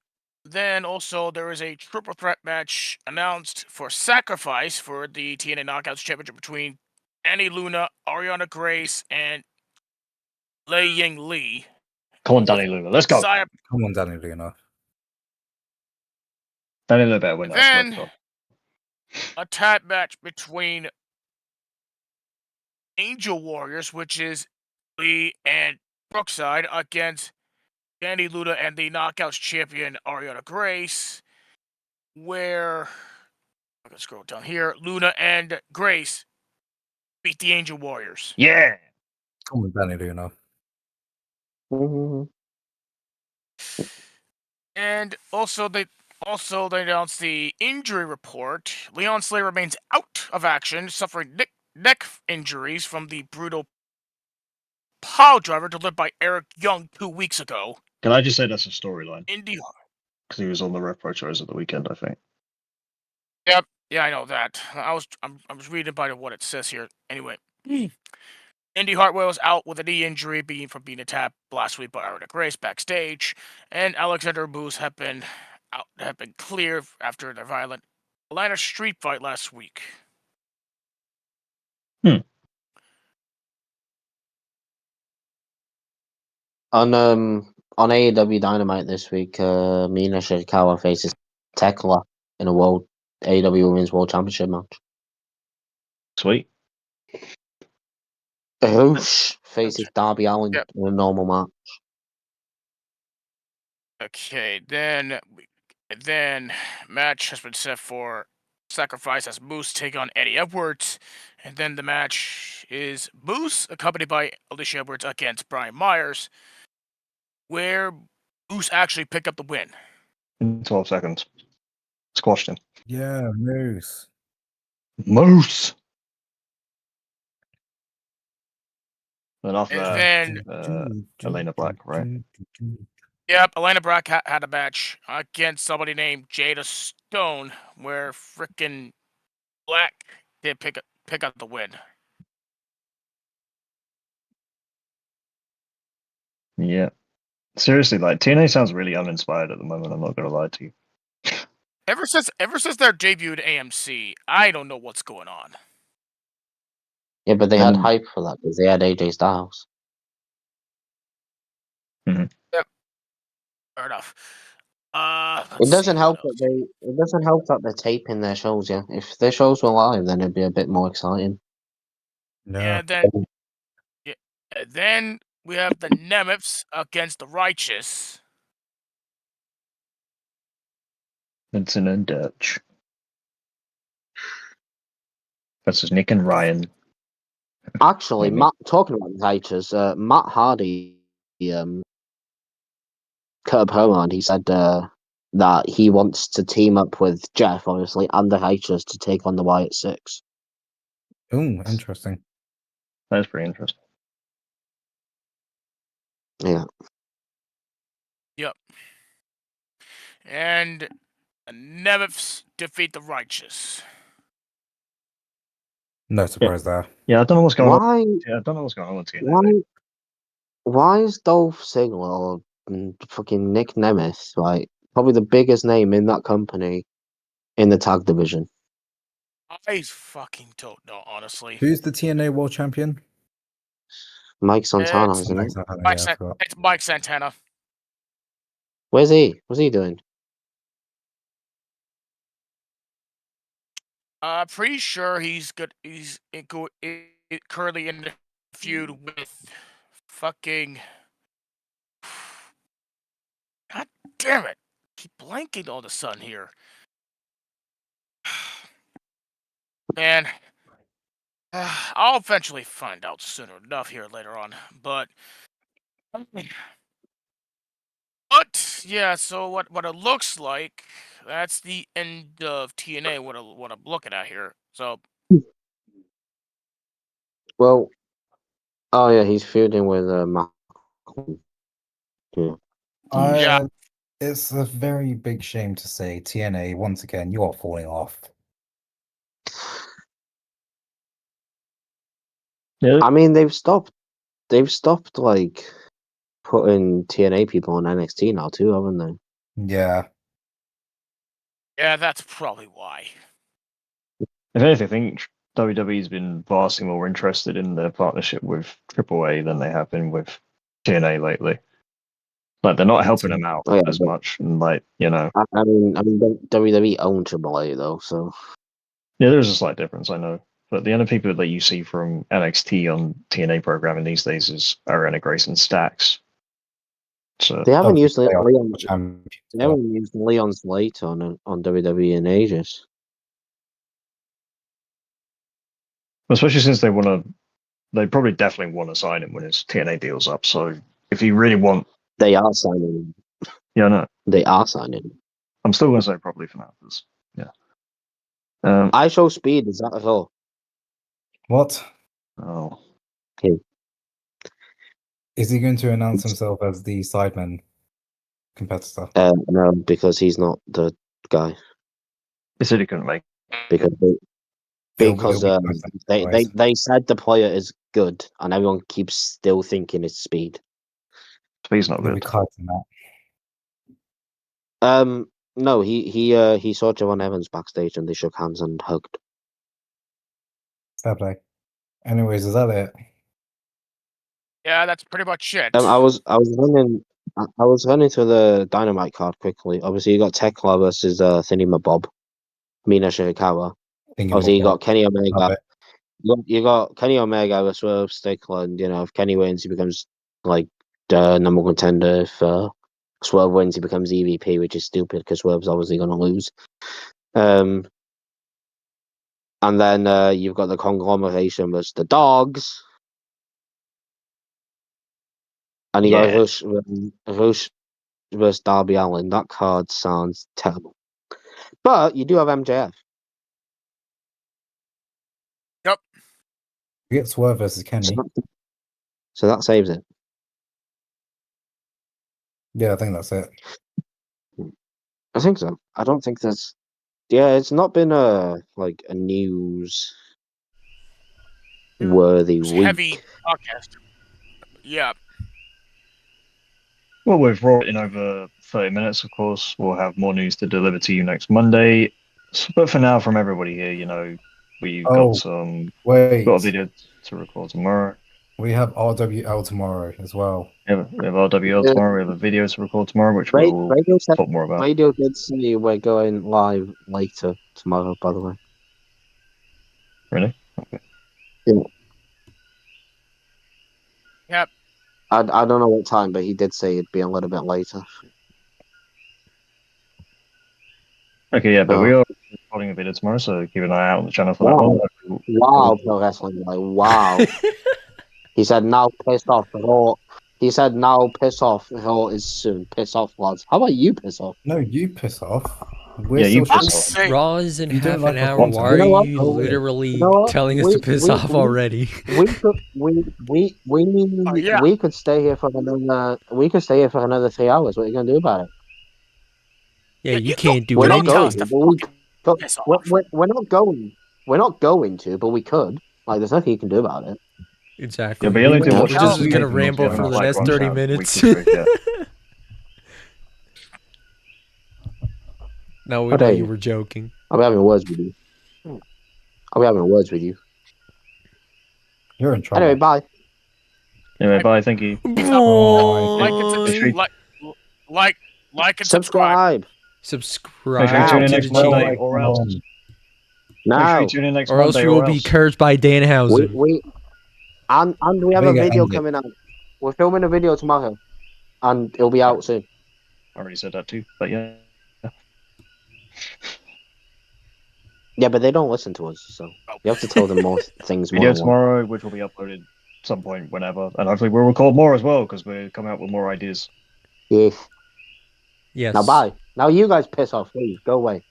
a triple threat match announced for Sacrifice for the TNA Knockouts Championship between Annie Luna, Ariana Grace, and Lei Ying Lee. Come on, Danny Luna, let's go. Come on, Danny Luna. Danny Luna better win that. Then a tag match between Angel Warriors, which is Lee and Brookside, against Danny Luna and the Knockouts champion Ariana Grace, where I'm gonna scroll down here. Luna and Grace beat the Angel Warriors. Yeah. Come on, Danny Luna. And also they announced the injury report. Leon Slayer remains out of action, suffering neck injuries from the brutal pile driver delivered by Eric Young 2 weeks ago. Can I just say that's a storyline? Indy. Because he was on the Repro shows at the weekend, I think. Yep. Yeah, I know that. I was reading about what it says here. Anyway. Indy Hartwell was out with a knee injury from being attacked last week by Ariana Grace backstage, and Alexander Moose have been cleared after their violent Atlanta street fight last week. On AEW Dynamite this week, Mina Shirakawa faces Tekla in a AEW Women's World Championship match. Sweet. Hoosh faces Darby Allin in a normal match. Okay, then match has been set for Sacrifice as Moose take on Eddie Edwards, and then the match is Moose accompanied by Alicia Edwards against Brian Myers, where Moose actually picked up the win. In 12 seconds. Squashed him. Yeah, Moose. Moose! And after And that, Elena Black, right? Yep, Elena Black had a match against somebody named Jada Stone, where frickin' Black did pick up the win. Yeah. Seriously, like TNA sounds really uninspired at the moment, I'm not gonna lie to you. Ever since their debut at AMC, I don't know what's going on. Yeah, but they had hype for that because they had AJ Styles. Yep. Fair enough. It doesn't help that they're taping their shows. Yeah, if their shows were live, then it'd be a bit more exciting. No. Then we have the Nemeths against the Righteous. Vincent and Dutch. Versus Nick and Ryan. Actually, talking about the Righteous, Matt Hardy, cut a promo and he said that he wants to team up with Jeff, obviously, and the Righteous to take on the Wyatt Six. Ooh, interesting. That's pretty interesting. Yeah. Yep. And the Nemeths defeat the Righteous. No surprise there. Yeah, I don't know what's going on. Yeah, I don't know what's going on with TNA. Why is Dolph Ziggler and fucking Nick Nemeth like probably the biggest name in that company in the tag division? I fucking don't know, honestly. Who's the TNA World Champion? Mike Santana, isn't it? It's Mike Santana. Where's he? What's he doing? Pretty sure he's good. He's currently in the feud with fucking. God damn it! Keep blanking all of a sudden here. Man, I'll eventually find out sooner enough here later on. But yeah, so what it looks like, that's the end of TNA. What I'm looking at here. So. Well, oh yeah, he's feuding with Matt. Yeah. It's a very big shame to say TNA, once again, you are falling off. Yeah. I mean, they've stopped like putting TNA people on NXT now too, haven't they? Yeah. Yeah, that's probably why. If anything, I think WWE's been vastly more interested in their partnership with AAA than they have been with TNA lately. Like, they're not helping them out as much, and I mean, WWE own AAA though, so yeah, there's a slight difference, I know. But the only people that you see from NXT on TNA programming these days is Ariana Grace and Stax. So they haven't used they are Leon. champions. They haven't used Leon Slate on WWE in ages. especially since they probably definitely want to sign him when his TNA deal's up. So if you really want, They are signing him. yeah, no, They are signing him. I'm still going to say probably for now. Yeah. I show speed. Is that at all? What? Oh. Okay. Is he going to announce himself as the Sidemen competitor? No, because he's not the guy. He said he couldn't make. Because they said the player is good, and everyone keeps still thinking it's speed. Speed's not They'll be good. cutting that. No, he saw Javon Evans backstage, and they shook hands and hugged. Fair play. Anyways, is that it? Yeah, that's pretty much it. I was running through the Dynamite card quickly. Obviously, you got Tekla versus Thingamabob, Mina Shirakawa. Obviously, you got Kenny Omega. You got Kenny Omega versus Swerve Strickland. If Kenny wins, he becomes like the number one contender. If Swerve wins, he becomes EVP, which is stupid because Swerve's obviously going to lose. And then you've got the conglomeration versus the Dogs. And you got Rush versus Darby Allin. That card sounds terrible. But you do have MJF. Yep. You get Swerve versus Kenny. So that saves it. Yeah, I think that's it. I think so. I don't think there's... Yeah, it's not been a news-worthy week. Heavy podcast. Yeah. Well, we've brought in over 30 minutes, of course. We'll have more news to deliver to you next Monday. But for now, from everybody here, we've got a video to record tomorrow. We have RWL tomorrow as well. Yeah, we have RWL tomorrow. We have a video to record tomorrow, which we'll talk more about. Radio did say we're going live later tomorrow, by the way. Really? Okay. Yeah. Yep. I don't know what time, but he did say it'd be a little bit later. Okay, yeah, but we are recording a video tomorrow, so keep an eye out on the channel for that one. Wow, Pro Wrestling Guy, wow. He said, now piss off. He said, now piss off. Raw is soon. Piss off, lads. How about you piss off? No, you piss off. You piss off. Raw is in half an hour. Why are you literally telling us to piss off already? We could stay here for another 3 hours. What are you gonna do about it? Yeah, you can't do We're anything. We're not going. We're not going to, but we could. Like, there's nothing you can do about it. Yeah, Exactly. but We're just going to ramble for the next 30 minutes. No, we know you were joking. I'll be having words with you. You're in trouble. Anyway, bye. Anyway, bye. Thank you. Like and subscribe. Make sure you tune in next Monday, or else. No. Or else we will be cursed by Danhausen. And we have a video coming out. We're filming a video tomorrow, and it'll be out soon. I already said that too, but yeah. Yeah, but they don't listen to us, so you have to tell them more things. Video tomorrow, which will be uploaded some point whenever, and hopefully we'll record more as well because we're coming out with more ideas. Yes. Yes. Now bye. Now you guys piss off, please. Go away.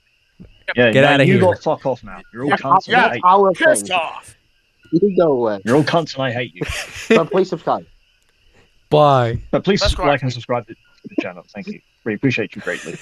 Yeah, get out of here. You got fuck off now. You're all cunts and I hate you. Piss off. You go away. You're all cunts and I hate you. But please subscribe. Bye. But please like and subscribe to the channel. Thank you. We appreciate you greatly.